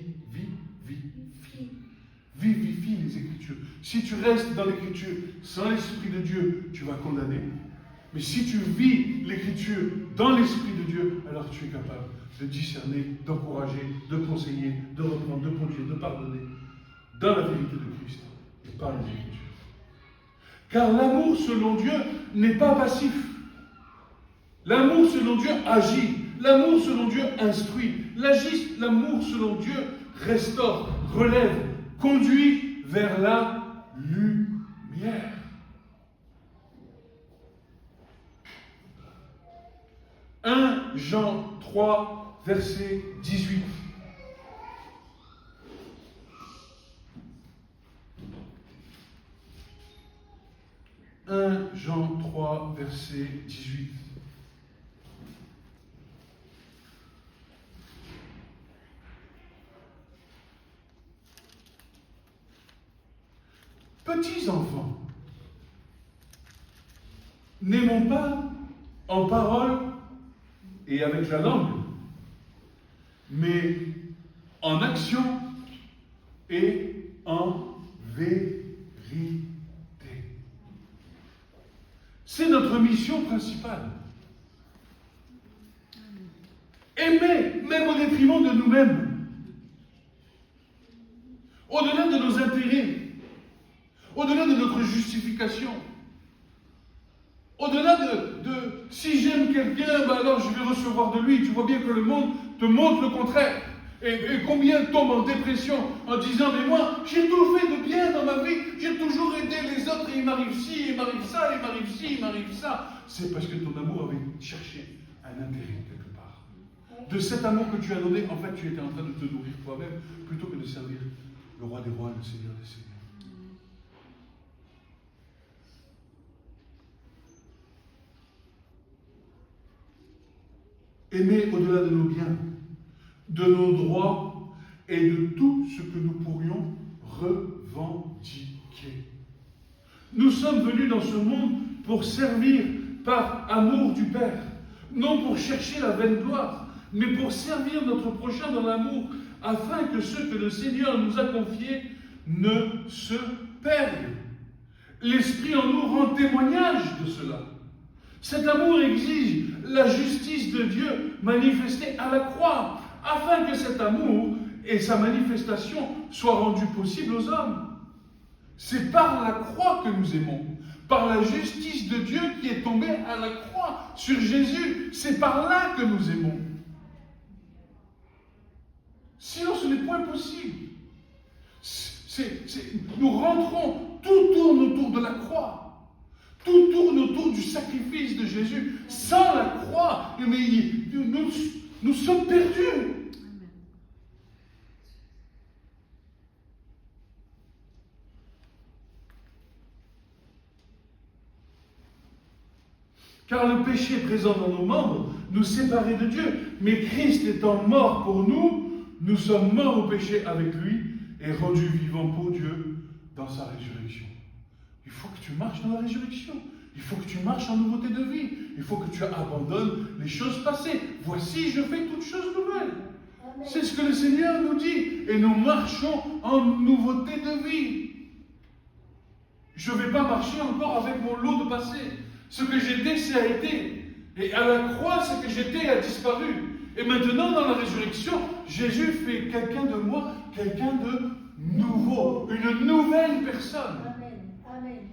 vivifie les Écritures. Si tu restes dans l'Écriture sans l'Esprit de Dieu, tu vas condamner. Mais si tu vis l'Écriture dans l'Esprit de Dieu, alors tu es capable de discerner, d'encourager, de conseiller, de reprendre, de conduire, de pardonner dans la vérité de Christ et par les Écritures. Car l'amour selon Dieu n'est pas passif. L'amour selon Dieu agit. L'amour selon Dieu instruit. L'amour selon Dieu restaure, relève, conduit vers la lumière. « 1 Jean 3, verset 18. « 1 Jean 3, verset 18. Petits enfants, n'aimons pas en parole et avec la langue, mais en action et en vérité. C'est notre mission principale. Aimer, même au détriment de nous-mêmes, au-delà de nos intérêts, au-delà de notre justification, au-delà de si j'aime quelqu'un, ben alors je vais recevoir de lui. Tu vois bien que le monde te montre le contraire. Et combien tombent en dépression en disant, mais moi, j'ai tout fait de bien dans ma vie, j'ai toujours aidé les autres, et il m'arrive ci, il m'arrive ça, il m'arrive ci, il m'arrive ça. C'est parce que ton amour avait cherché un intérêt quelque part. De cet amour que tu as donné, en fait, tu étais en train de te nourrir toi-même, plutôt que de servir le roi des rois, le Seigneur des seigneurs. Aimer au-delà de nos biens, de nos droits et de tout ce que nous pourrions revendiquer. Nous sommes venus dans ce monde pour servir par amour du Père, non pour chercher la vaine gloire, mais pour servir notre prochain dans l'amour, afin que ceux que le Seigneur nous a confiés ne se perdent. L'Esprit en nous rend témoignage de cela. Cet amour exige la justice de Dieu manifestée à la croix, afin que cet amour et sa manifestation soient rendus possibles aux hommes. C'est par la croix que nous aimons, par la justice de Dieu qui est tombée à la croix sur Jésus. C'est par là que nous aimons. Sinon, ce n'est point possible. Nous rentrons, tout tourne autour de la croix. Tout tourne autour du sacrifice de Jésus. Sans la croix, nous sommes perdus. Car le péché présent dans nos membres nous séparait de Dieu. Mais Christ étant mort pour nous, nous sommes morts au péché avec lui et rendus vivants pour Dieu dans sa résurrection. Il faut que tu marches dans la résurrection. Il faut que tu marches en nouveauté de vie. Il faut que tu abandonnes les choses passées. Voici, je fais toutes choses nouvelles. C'est ce que le Seigneur nous dit. Et nous marchons en nouveauté de vie. Je ne vais pas marcher encore avec mon lot de passé. Ce que j'étais, ça a été. Et à la croix, ce que j'étais a disparu. Et maintenant, dans la résurrection, Jésus fait quelqu'un de moi, quelqu'un de nouveau, une nouvelle personne. Amen. Amen.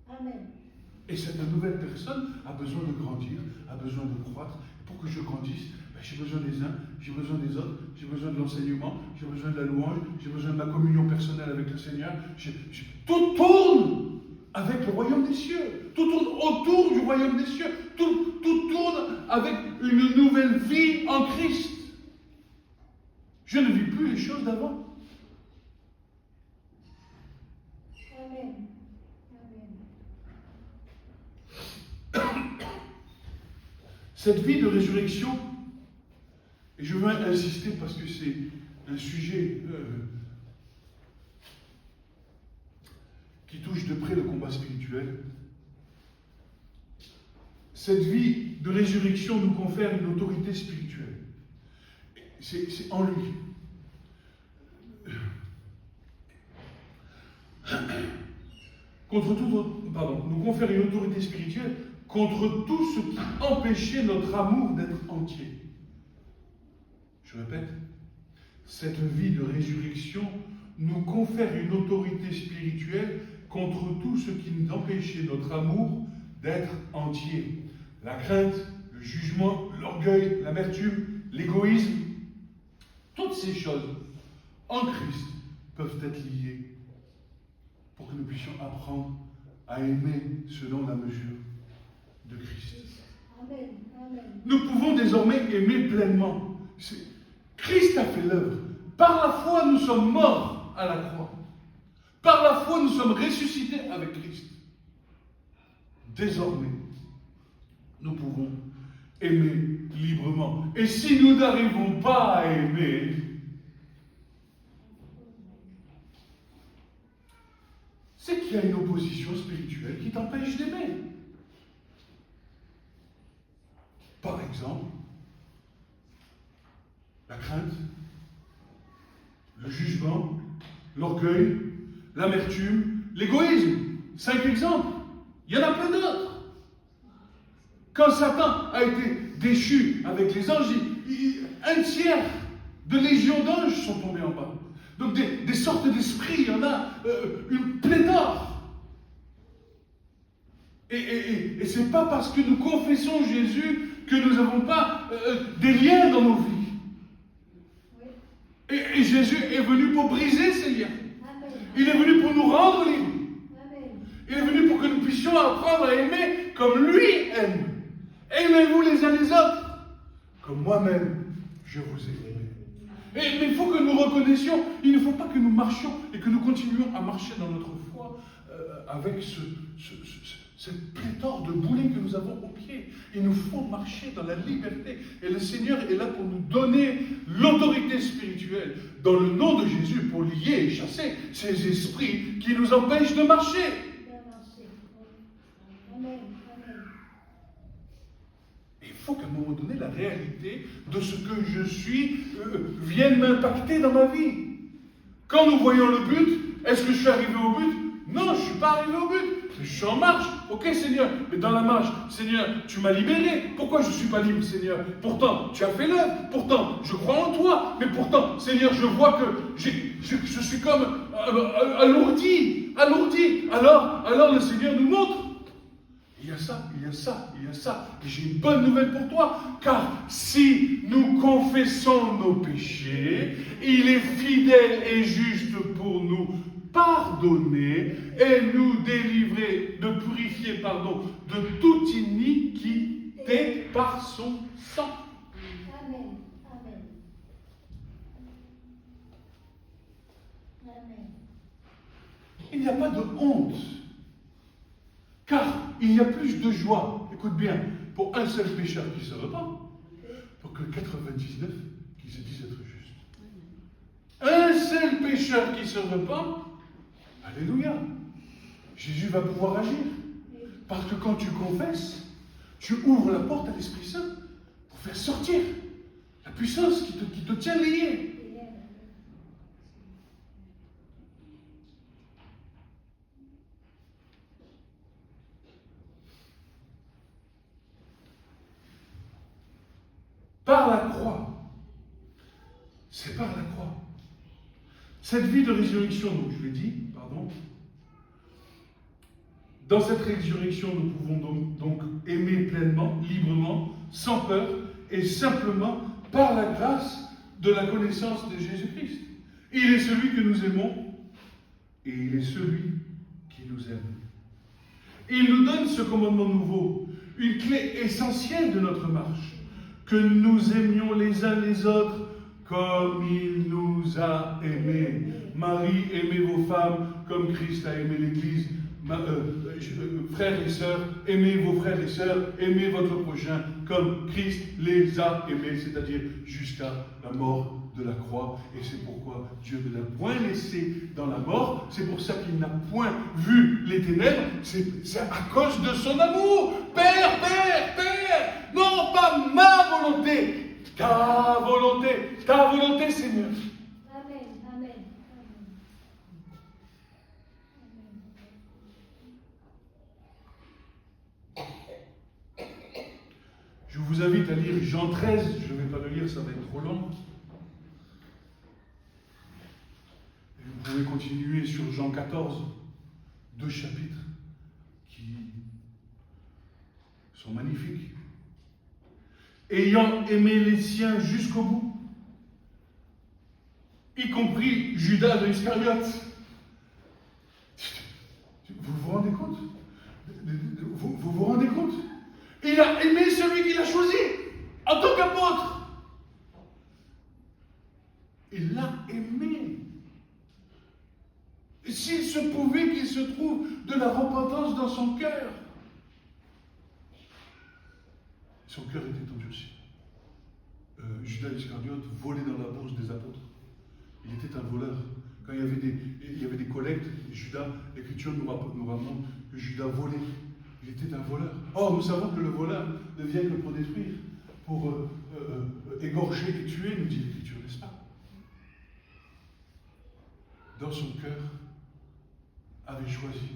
Amen. Et cette nouvelle personne a besoin de grandir, a besoin de croître. Pour que je grandisse, j'ai besoin des uns, j'ai besoin des autres, j'ai besoin de l'enseignement, j'ai besoin de la louange, j'ai besoin de ma communion personnelle avec le Seigneur. Tout tourne avec le royaume des cieux. Tout tourne autour du royaume des cieux. Tout tourne avec une nouvelle vie en Christ. Je ne vis plus les choses d'avant. Amen. Cette vie de résurrection, et je veux insister parce que c'est un sujet qui touche de près le combat spirituel. Cette vie de résurrection nous confère une autorité spirituelle. C'est en lui. Nous confère une autorité spirituelle contre tout ce qui empêchait notre amour d'être entier. Je répète, cette vie de résurrection nous confère une autorité spirituelle contre tout ce qui nous empêchait notre amour d'être entier. La crainte, le jugement, l'orgueil, l'amertume, l'égoïsme, toutes ces choses en Christ peuvent être liées pour que nous puissions apprendre à aimer selon la mesure de Christ. Amen. Amen. Nous pouvons désormais aimer pleinement. Christ a fait l'œuvre. Par la foi, nous sommes morts à la croix. Par la foi, nous sommes ressuscités avec Christ. Désormais, nous pouvons aimer librement. Et si nous n'arrivons pas à aimer, c'est qu'il y a une opposition spirituelle qui t'empêche d'aimer. Par exemple, la crainte, le jugement, l'orgueil, l'amertume, l'égoïsme. 5 exemples. Il y en a plein d'autres. Quand Satan a été déchu avec les anges, un tiers de légions d'anges sont tombés en bas. Donc des sortes d'esprits, il y en a une pléthore. Et ce n'est pas parce que nous confessons Jésus que nous n'avons pas des liens dans nos vies. Et Jésus est venu pour briser ces liens. Amen. Il est venu pour nous rendre libres. Amen. Il est venu pour que nous puissions apprendre à aimer comme lui aime. Aimez-vous les uns les autres, comme moi-même je vous ai aimé. Mais il faut que nous reconnaissions, il ne faut pas que nous marchions et que nous continuions à marcher dans notre foi avec cette pléthore de boulets que nous avons au pied. Il nous faut marcher dans la liberté. Et le Seigneur est là pour nous donner l'autorité spirituelle dans le nom de Jésus pour lier et chasser ces esprits qui nous empêchent de marcher. Bien marché. Amen. Amen. Il faut qu'à un moment donné, la réalité de ce que je suis vienne m'impacter dans ma vie. Quand nous voyons le but, est-ce que je suis arrivé au but? Non, je ne suis pas arrivé au but. Je suis en marche. Ok, Seigneur. Mais dans la marche, Seigneur, tu m'as libéré. Pourquoi je ne suis pas libre, Seigneur? Pourtant, tu as fait l'œuvre. Pourtant, je crois en toi. Mais pourtant, Seigneur, je vois que je suis comme alourdi. Alors le Seigneur nous montre. Il y a ça, il y a ça, il y a ça. Et j'ai une bonne nouvelle pour toi. Car si nous confessons nos péchés, il est fidèle et juste pour nous pardonner et nous délivrer, de purifier, de toute iniquité par son sang. Amen. Amen. Amen. Il n'y a pas de honte. Car il y a plus de joie, écoute bien, pour un seul pécheur qui se repent, pour que 99 qui se disent être justes. Un seul pécheur qui se repent, alléluia, Jésus va pouvoir agir. Parce que quand tu confesses, tu ouvres la porte à l'Esprit Saint pour faire sortir la puissance qui te tient lié. Par la croix. C'est par la croix. Cette vie de résurrection, donc je l'ai dit, dans cette résurrection, nous pouvons donc aimer pleinement, librement, sans peur, et simplement par la grâce de la connaissance de Jésus-Christ. Il est celui que nous aimons, et il est celui qui nous aime. Il nous donne ce commandement nouveau, une clé essentielle de notre marche, que nous aimions les uns les autres comme il nous a aimés. Marie, aimez vos femmes comme Christ a aimé l'Église. Frères et sœurs, aimez vos frères et sœurs, aimez votre prochain comme Christ les a aimés, c'est-à-dire jusqu'à la mort de la croix. Et c'est pourquoi Dieu ne l'a point laissé dans la mort. C'est pour ça qu'il n'a point vu les ténèbres. C'est à cause de son amour. Père, Père, Père, non pas ma volonté, ta volonté, Seigneur. Amen. Amen. Je vous invite à lire Jean 13, je ne vais pas le lire, ça va être trop long. Et vous pouvez continuer sur Jean 14, 2 chapitres qui sont magnifiques. Ayant aimé les siens jusqu'au bout, y compris Judas de Iscariote. rendez compte? Vous vous rendez compte? Il a aimé celui qu'il a choisi en tant qu'apôtre. Il l'a aimé. Et s'il se pouvait qu'il se trouve de la repentance dans son cœur. Son cœur était endurci. Judas Iscariote volait dans la bourse des apôtres. Il était un voleur. Quand il y avait des collectes, Judas, l'Écriture nous raconte que Judas volait. Il était un voleur. Or, nous savons que le voleur ne vient que pour détruire, pour égorger et tuer, nous dit l'Écriture, n'est-ce pas? Dans son cœur, avait choisi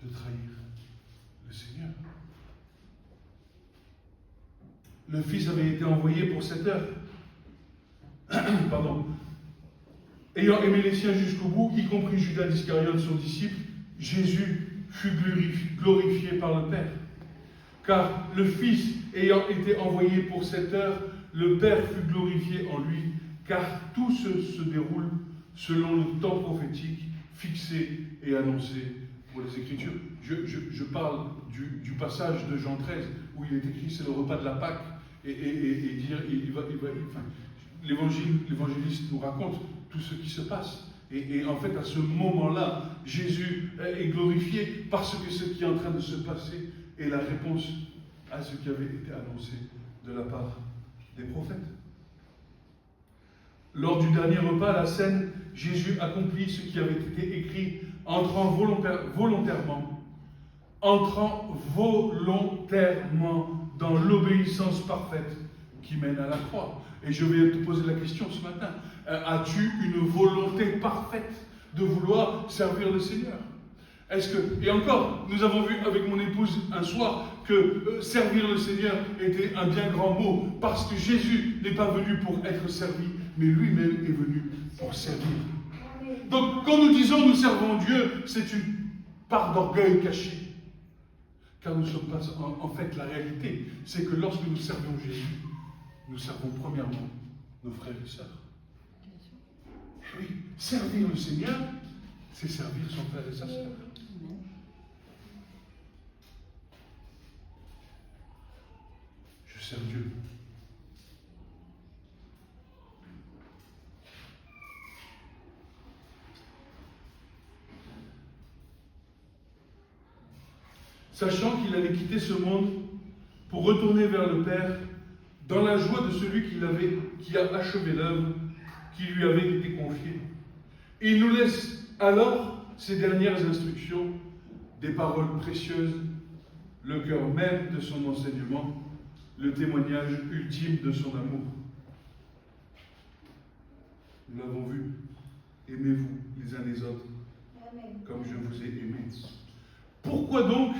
de trahir le Seigneur. Le Fils avait été envoyé pour cette heure. Pardon. Ayant aimé les siens jusqu'au bout, y compris Judas d'Iscariote, son disciple, Jésus fut glorifié par le Père. Car le Fils ayant été envoyé pour cette heure, le Père fut glorifié en lui, car tout se déroule selon le temps prophétique fixé et annoncé pour les Écritures. Je parle du passage de Jean 13 où il est écrit c'est le repas de la Pâque et dire l'évangéliste nous raconte tout ce qui se passe. Et en fait, à ce moment-là, Jésus est glorifié parce que ce qui est en train de se passer est la réponse à ce qui avait été annoncé de la part des prophètes. Lors du dernier repas, la scène, Jésus accomplit ce qui avait été écrit, entrant volontairement dans l'obéissance parfaite qui mène à la croix. Et je vais te poser la question ce matin. As-tu une volonté parfaite de vouloir servir le Seigneur? Et encore, nous avons vu avec mon épouse un soir que servir le Seigneur était un bien grand mot, parce que Jésus n'est pas venu pour être servi, mais lui-même est venu pour servir. Donc, quand nous disons nous servons Dieu, c'est une part d'orgueil cachée. Car nous sommes pas. En fait, la réalité, c'est que lorsque nous servons Jésus, nous servons premièrement nos frères et sœurs. Oui, servir le Seigneur, c'est servir son frère et sa sœur. Je sers Dieu. Sachant qu'il allait quitter ce monde pour retourner vers le Père dans la joie de celui qui a achevé l'œuvre qui lui avait été confiée. Il nous laisse alors ces dernières instructions, des paroles précieuses, le cœur même de son enseignement, le témoignage ultime de son amour. Nous l'avons vu, aimez-vous les uns les autres, comme je vous ai aimés. Pourquoi donc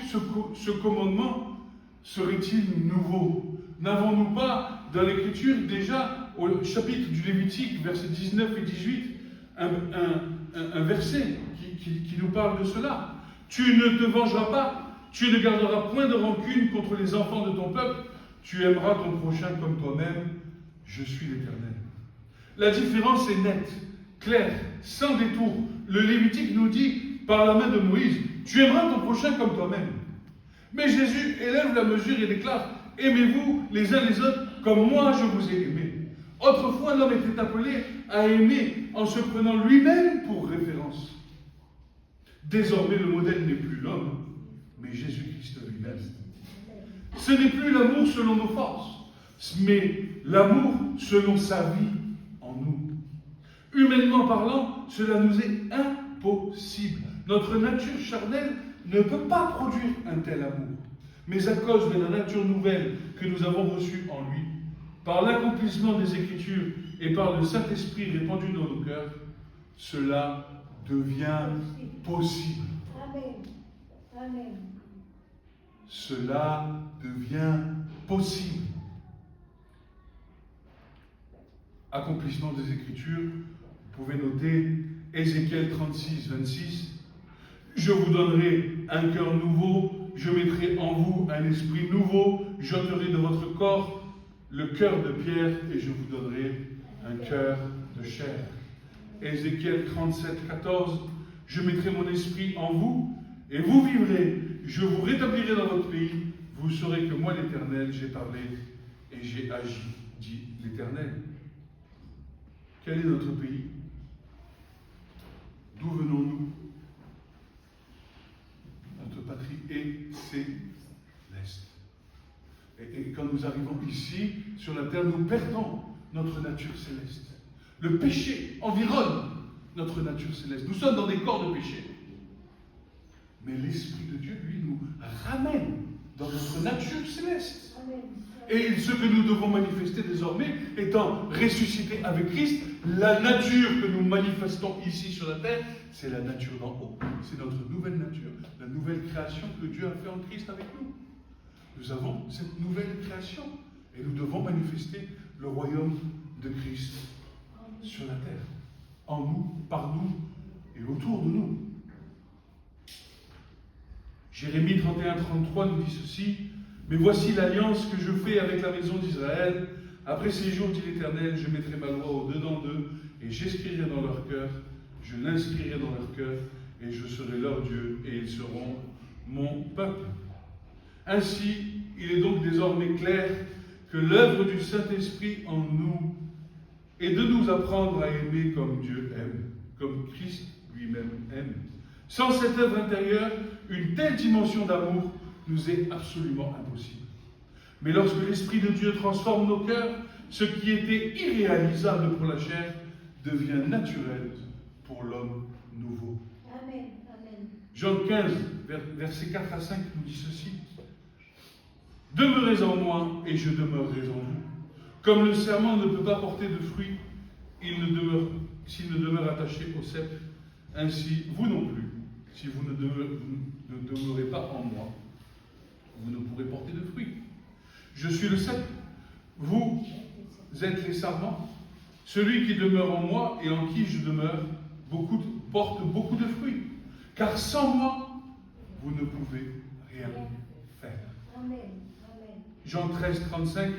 ce commandement serait-il nouveau? N'avons-nous pas dans l'Écriture déjà, au chapitre du Lévitique, versets 19 et 18, un verset qui nous parle de cela? Tu ne te vengeras pas, tu ne garderas point de rancune contre les enfants de ton peuple, tu aimeras ton prochain comme toi-même, je suis l'Éternel. La différence est nette, claire, sans détour. Le Lévitique nous dit, par la main de Moïse, tu aimeras ton prochain comme toi-même. Mais Jésus élève la mesure et déclare, aimez-vous les uns les autres comme moi je vous ai aimé. Autrefois, l'homme était appelé à aimer en se prenant lui-même pour référence. Désormais, le modèle n'est plus l'homme, mais Jésus-Christ lui-même. Ce n'est plus l'amour selon nos forces, mais l'amour selon sa vie en nous. Humainement parlant, cela nous est impossible. Notre nature charnelle ne peut pas produire un tel amour. Mais à cause de la nature nouvelle que nous avons reçue en lui, par l'accomplissement des Écritures et par le Saint-Esprit répandu dans nos cœurs, cela devient possible. Amen. Amen. Cela devient possible. Accomplissement des Écritures, vous pouvez noter Ézéchiel 36, 26. Je vous donnerai un cœur nouveau, je mettrai en vous un esprit nouveau, j'ôterai de votre corps le cœur de pierre et je vous donnerai un cœur de chair. Ézéchiel 37, 14. Je mettrai mon esprit en vous et vous vivrez, je vous rétablirai dans votre pays, vous saurez que moi, l'Éternel, j'ai parlé et j'ai agi, dit l'Éternel. Quel est notre pays? D'où venons-nous? Notre patrie est céleste. Et quand nous arrivons ici, sur la terre, nous perdons notre nature céleste. Le péché environne notre nature céleste. Nous sommes dans des corps de péché. Mais l'Esprit de Dieu, lui, nous ramène dans notre nature céleste. Amen. Et ce que nous devons manifester désormais, étant ressuscités avec Christ, la nature que nous manifestons ici sur la terre, c'est la nature d'en haut. C'est notre nouvelle nature, la nouvelle création que Dieu a fait en Christ avec nous. Nous avons cette nouvelle création et nous devons manifester le royaume de Christ sur la terre, en nous, par nous et autour de nous. Jérémie 31-33 nous dit ceci: mais voici l'alliance que je fais avec la maison d'Israël. Après ces jours, dit l'Éternel, je mettrai ma loi au-dedans d'eux et j'écrirai dans leur cœur, je l'inscrirai dans leur cœur et je serai leur Dieu et ils seront mon peuple. Ainsi, il est donc désormais clair que l'œuvre du Saint-Esprit en nous est de nous apprendre à aimer comme Dieu aime, comme Christ lui-même aime. Sans cette œuvre intérieure, une telle dimension d'amour nous est absolument impossible. Mais lorsque l'Esprit de Dieu transforme nos cœurs, ce qui était irréalisable pour la chair devient naturel pour l'homme nouveau. Amen. Amen. Jean 15, versets 4 à 5 nous dit ceci: demeurez en moi et je demeurerai en vous. Comme le serment ne peut pas porter de fruits s'il ne demeure attaché au cep, ainsi vous non plus, si vous ne demeurez pas en moi, vous ne pourrez porter de fruits. Je suis le cep, vous êtes les sarments. Celui qui demeure en moi et en qui je demeure porte beaucoup de fruits. Car sans moi, vous ne pouvez rien faire. Amen. Amen. Jean 13, 35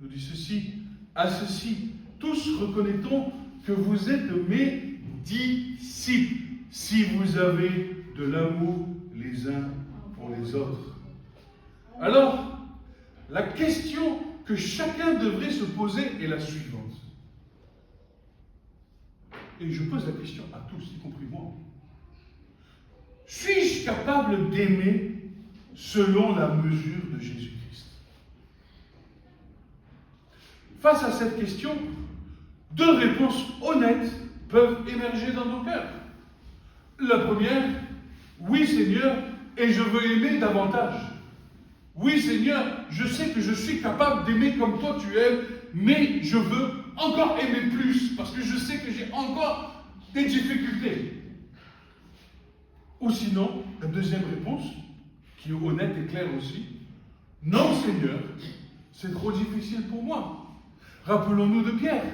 nous dit ceci: à ceci, tous reconnaîtront que vous êtes mes disciples, si vous avez de l'amour les uns pour les autres. Alors, la question que chacun devrait se poser est la suivante. Et je pose la question à tous, y compris moi. Suis-je capable d'aimer selon la mesure de Jésus-Christ? Face à cette question, deux réponses honnêtes peuvent émerger dans nos cœurs. La première: oui Seigneur, et je veux aimer davantage. Oui Seigneur, je sais que je suis capable d'aimer comme toi tu aimes, mais je veux encore aimer plus, parce que je sais que j'ai encore des difficultés. Ou sinon, la deuxième réponse, qui est honnête et claire aussi: non Seigneur, c'est trop difficile pour moi. Rappelons-nous de Pierre.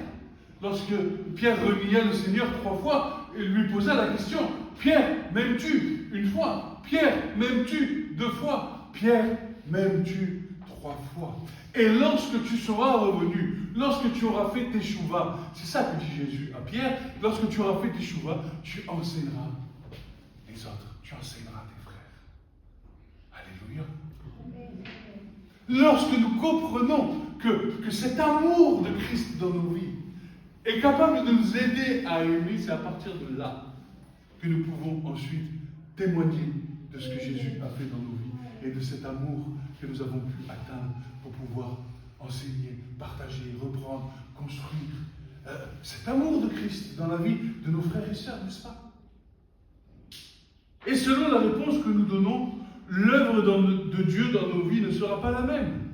Lorsque Pierre renia le Seigneur 3 fois, il lui posa la question: Pierre, m'aimes-tu? 1 fois. Pierre, m'aimes-tu? 2 fois. Pierre, m'aimes-tu? 3 fois. Et lorsque tu seras revenu, lorsque tu auras fait tes chouvas, c'est ça que dit Jésus à Pierre, lorsque tu auras fait tes chouvas, tu enseigneras les autres, tu enseigneras tes frères. Alléluia. Lorsque nous comprenons que cet amour de Christ dans nos vies est capable de nous aider à aimer, c'est à partir de là que nous pouvons ensuite témoigner de ce que Jésus a fait dans nos vies et de cet amour que nous avons pu atteindre pour pouvoir enseigner, partager, reprendre, construire cet amour de Christ dans la vie de nos frères et sœurs, n'est-ce pas? Et selon la réponse que nous donnons, l'œuvre de Dieu dans nos vies ne sera pas la même.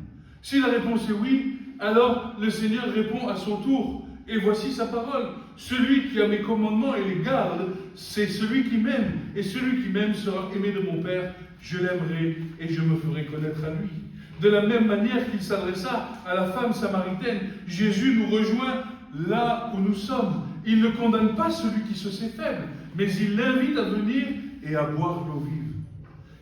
Si la réponse est oui, alors le Seigneur répond à son tour. Et voici sa parole: celui qui a mes commandements et les garde, c'est celui qui m'aime. Et celui qui m'aime sera aimé de mon Père. Je l'aimerai et je me ferai connaître à lui. De la même manière qu'il s'adressa à la femme samaritaine, Jésus nous rejoint là où nous sommes. Il ne condamne pas celui qui se sait faible, mais il l'invite à venir et à boire l'eau vive.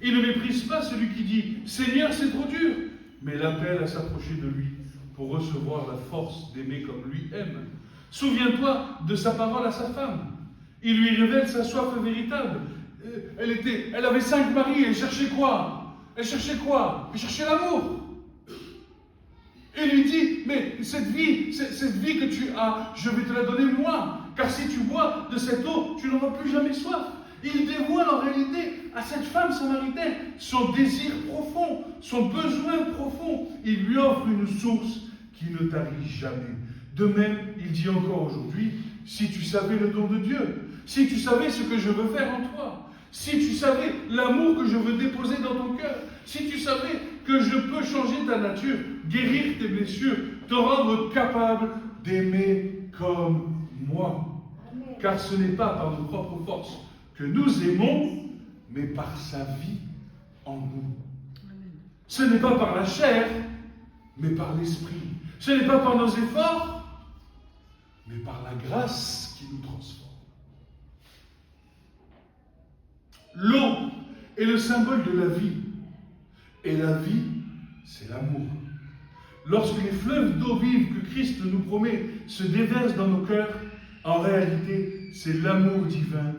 Il ne méprise pas celui qui dit « Seigneur, c'est trop dur », mais l'appelle à s'approcher de lui pour recevoir la force d'aimer comme lui aime. Souviens-toi de sa parole à sa femme. Il lui révèle sa soif véritable. Elle avait 5 maris, elle cherchait quoi? Elle cherchait quoi? Elle cherchait l'amour. Et lui dit, mais cette vie que tu as, je vais te la donner moi. Car si tu bois de cette eau, tu n'auras plus jamais soif. Il dévoile en réalité à cette femme samaritaine son désir profond, son besoin profond. Il lui offre une source qui ne tarit jamais. De même, il dit encore aujourd'hui, si tu savais le don de Dieu, si tu savais ce que je veux faire en toi, si tu savais l'amour que je veux déposer dans ton cœur, si tu savais que je peux changer ta nature, guérir tes blessures, te rendre capable d'aimer comme moi. Amen. Car ce n'est pas par nos propres forces que nous aimons, mais par sa vie en nous. Ce n'est pas par la chair, mais par l'esprit. Ce n'est pas par nos efforts, mais par la grâce qui nous transforme. L'eau est le symbole de la vie. Et la vie, c'est l'amour. Lorsque les fleuves d'eau vive que Christ nous promet se déversent dans nos cœurs, en réalité, c'est l'amour divin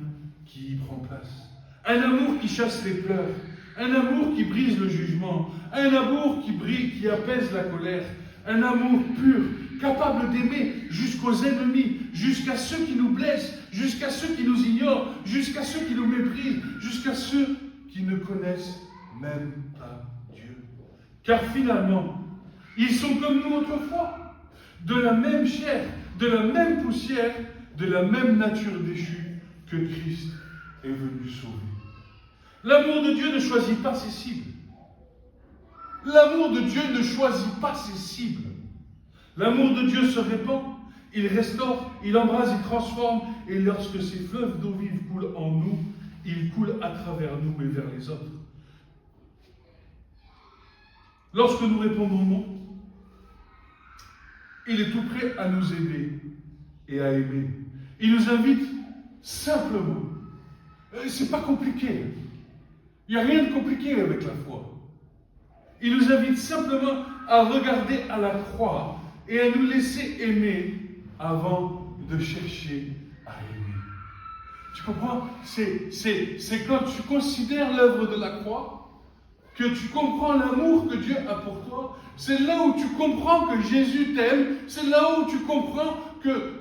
qui y prend place. Un amour qui chasse les pleurs, un amour qui brise le jugement, un amour qui brille, qui apaise la colère, un amour pur, capable d'aimer jusqu'aux ennemis, jusqu'à ceux qui nous blessent, jusqu'à ceux qui nous ignorent, jusqu'à ceux qui nous méprisent, jusqu'à ceux qui ne connaissent même pas Dieu. Car finalement, ils sont comme nous autrefois, de la même chair, de la même poussière, de la même nature déchue que Christ est venu sauver. L'amour de Dieu ne choisit pas ses cibles. L'amour de Dieu ne choisit pas ses cibles. L'amour de Dieu se répand, il restaure, il embrase, il transforme, et lorsque ces fleuves d'eau vive coulent en nous, ils coulent à travers nous et vers les autres. Lorsque nous répondons non, il est tout prêt à nous aider et à aimer. Il nous invite simplement. C'est pas compliqué. Il n'y a rien de compliqué avec la foi. Il nous invite simplement à regarder à la croix et à nous laisser aimer avant de chercher à aimer. Tu comprends? C'est quand tu considères l'œuvre de la croix que tu comprends l'amour que Dieu a pour toi. C'est là où tu comprends que Jésus t'aime. C'est là où tu comprends que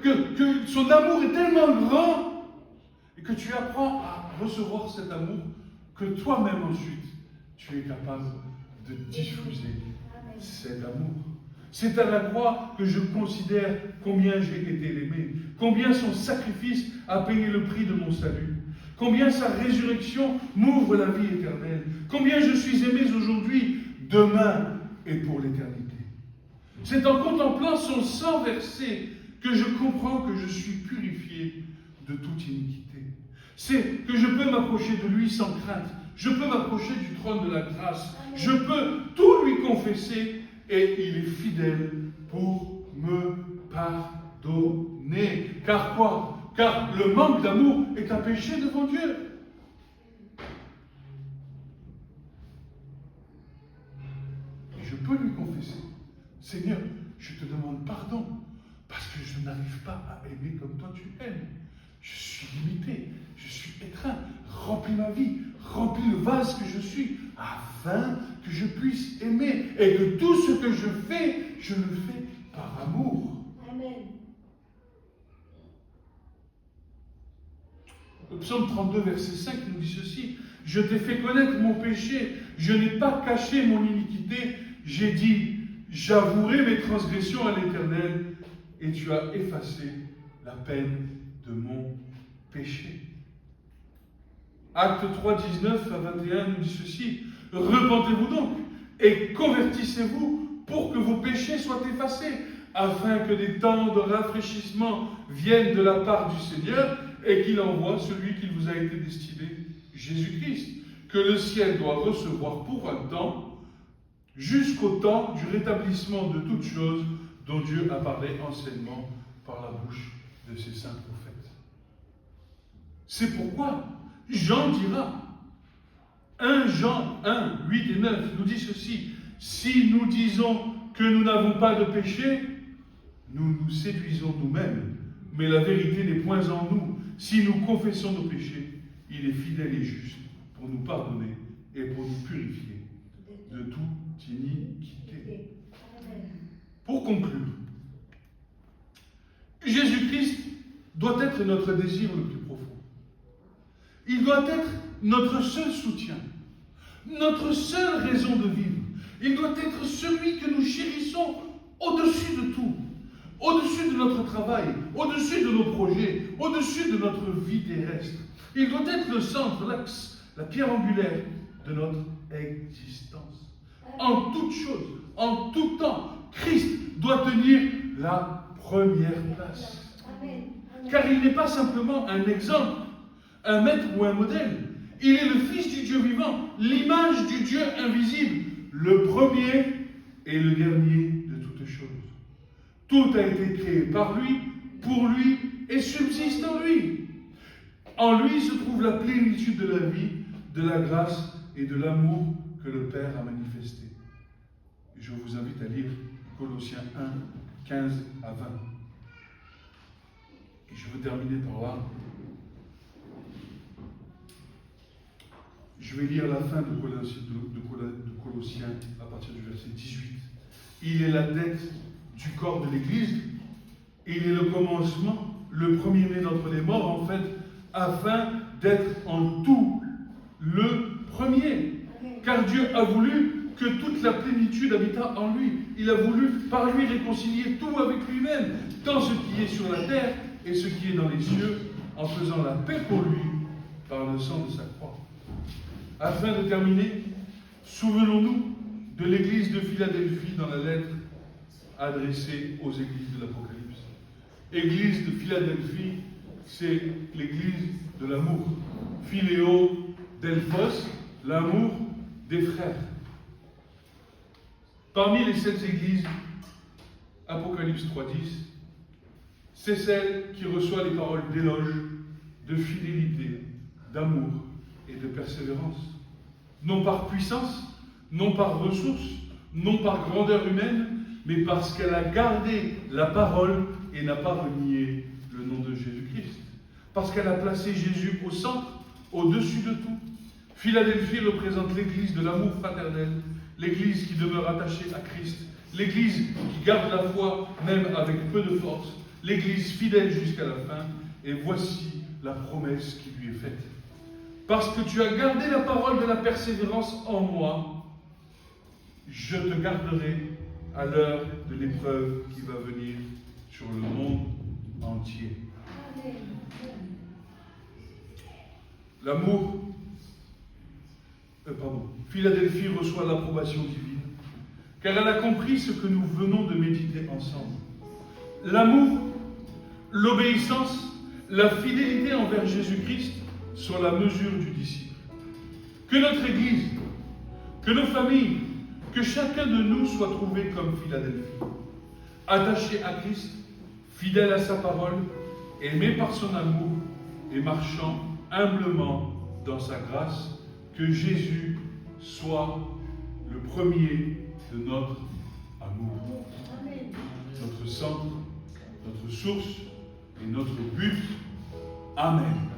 son amour est tellement grand et que tu apprends à recevoir cet amour que toi-même ensuite tu es capable de diffuser cet amour. C'est à la croix que je considère combien j'ai été aimé, combien son sacrifice a payé le prix de mon salut, combien sa résurrection m'ouvre la vie éternelle, combien je suis aimé aujourd'hui, demain et pour l'éternité. C'est en contemplant son sang versé que je comprends que je suis purifié de toute iniquité. C'est que je peux m'approcher de lui sans crainte. Je peux m'approcher du trône de la grâce. Je peux tout lui confesser et il est fidèle pour me pardonner. Car quoi? Car le manque d'amour est un péché devant Dieu. Et je peux lui confesser, Seigneur, je te demande pardon parce que je n'arrive pas à aimer comme toi tu aimes. Je suis limité, je suis étreint. Remplis ma vie, remplis le vase que je suis, afin que je puisse aimer et que tout ce que je le fais par amour. Amen. Le psaume 32, verset 5 nous dit ceci: je t'ai fait connaître mon péché, je n'ai pas caché mon iniquité, j'ai dit, j'avouerai mes transgressions à l'Éternel, et tu as effacé la peine de mon péché. Acte 3, 19 à 21 nous dit ceci: repentez-vous donc et convertissez-vous pour que vos péchés soient effacés, afin que des temps de rafraîchissement viennent de la part du Seigneur et qu'il envoie celui qui vous a été destiné, Jésus-Christ, que le ciel doit recevoir pour un temps, jusqu'au temps du rétablissement de toutes choses dont Dieu a parlé anciennement par la bouche de ses saints prophètes. C'est pourquoi Jean dira, 1 Jean 1, 8 et 9 nous dit ceci: si nous disons que nous n'avons pas de péché, nous nous séduisons nous-mêmes, mais la vérité n'est point en nous. Si nous confessons nos péchés, il est fidèle et juste pour nous pardonner et pour nous purifier de toute iniquité. Amen. Pour conclure, Jésus-Christ doit être notre désir le plus profond. Il doit être notre seul soutien, notre seule raison de vivre. Il doit être celui que nous chérissons au-dessus de tout, au-dessus de notre travail, au-dessus de nos projets, au-dessus de notre vie terrestre. Il doit être le centre, l'axe, la pierre angulaire de notre existence. En toute chose, en tout temps, Christ doit tenir la première place. Amen. Amen. Car il n'est pas simplement un exemple, un maître ou un modèle. Il est le Fils du Dieu vivant, l'image du Dieu invisible, le premier et le dernier de toutes choses. Tout a été créé par lui, pour lui et subsiste en lui. En lui se trouve la plénitude de la vie, de la grâce et de l'amour que le Père a manifesté. Je vous invite à lire Colossiens 1, 15 à 20. Et je veux terminer par là. Je vais lire la fin de Colossiens à partir du verset 18. Il est la tête du corps de l'Église. Il est le commencement, le premier-né d'entre les morts, en fait, afin d'être en tout le premier. Car Dieu a voulu que toute la plénitude habitât en lui. Il a voulu par lui réconcilier tout avec lui-même, tant ce qui est sur la terre et ce qui est dans les cieux, en faisant la paix pour lui par le sang de sa croix. Afin de terminer, souvenons-nous de l'église de Philadelphie dans la lettre adressée aux églises de l'Apocalypse. Église de Philadelphie, c'est l'église de l'amour. Philéo Delphos, l'amour des frères. Parmi les 7 églises, Apocalypse 3.10, c'est celle qui reçoit les paroles d'éloge, de fidélité, d'amour et de persévérance. Non par puissance, non par ressources, non par grandeur humaine, mais parce qu'elle a gardé la parole et n'a pas renié le nom de Jésus-Christ. Parce qu'elle a placé Jésus au centre, au-dessus de tout. Philadelphie représente l'église de l'amour fraternel, l'église qui demeure attachée à Christ, l'église qui garde la foi même avec peu de force, l'église fidèle jusqu'à la fin, et voici la promesse qui lui est faite. Parce que tu as gardé la parole de la persévérance en moi, je te garderai à l'heure de l'épreuve qui va venir sur le monde entier. Amen. L'amour, Philadelphie reçoit l'approbation divine, car elle a compris ce que nous venons de méditer ensemble. L'amour, l'obéissance, la fidélité envers Jésus-Christ sont la mesure du disciple. Que notre Église, que nos familles, que chacun de nous soit trouvé comme Philadelphie, attaché à Christ, fidèle à sa parole, aimé par son amour et marchant humblement dans sa grâce, que Jésus soit le premier de notre amour. Amen. Notre centre, notre source et notre but. Amen.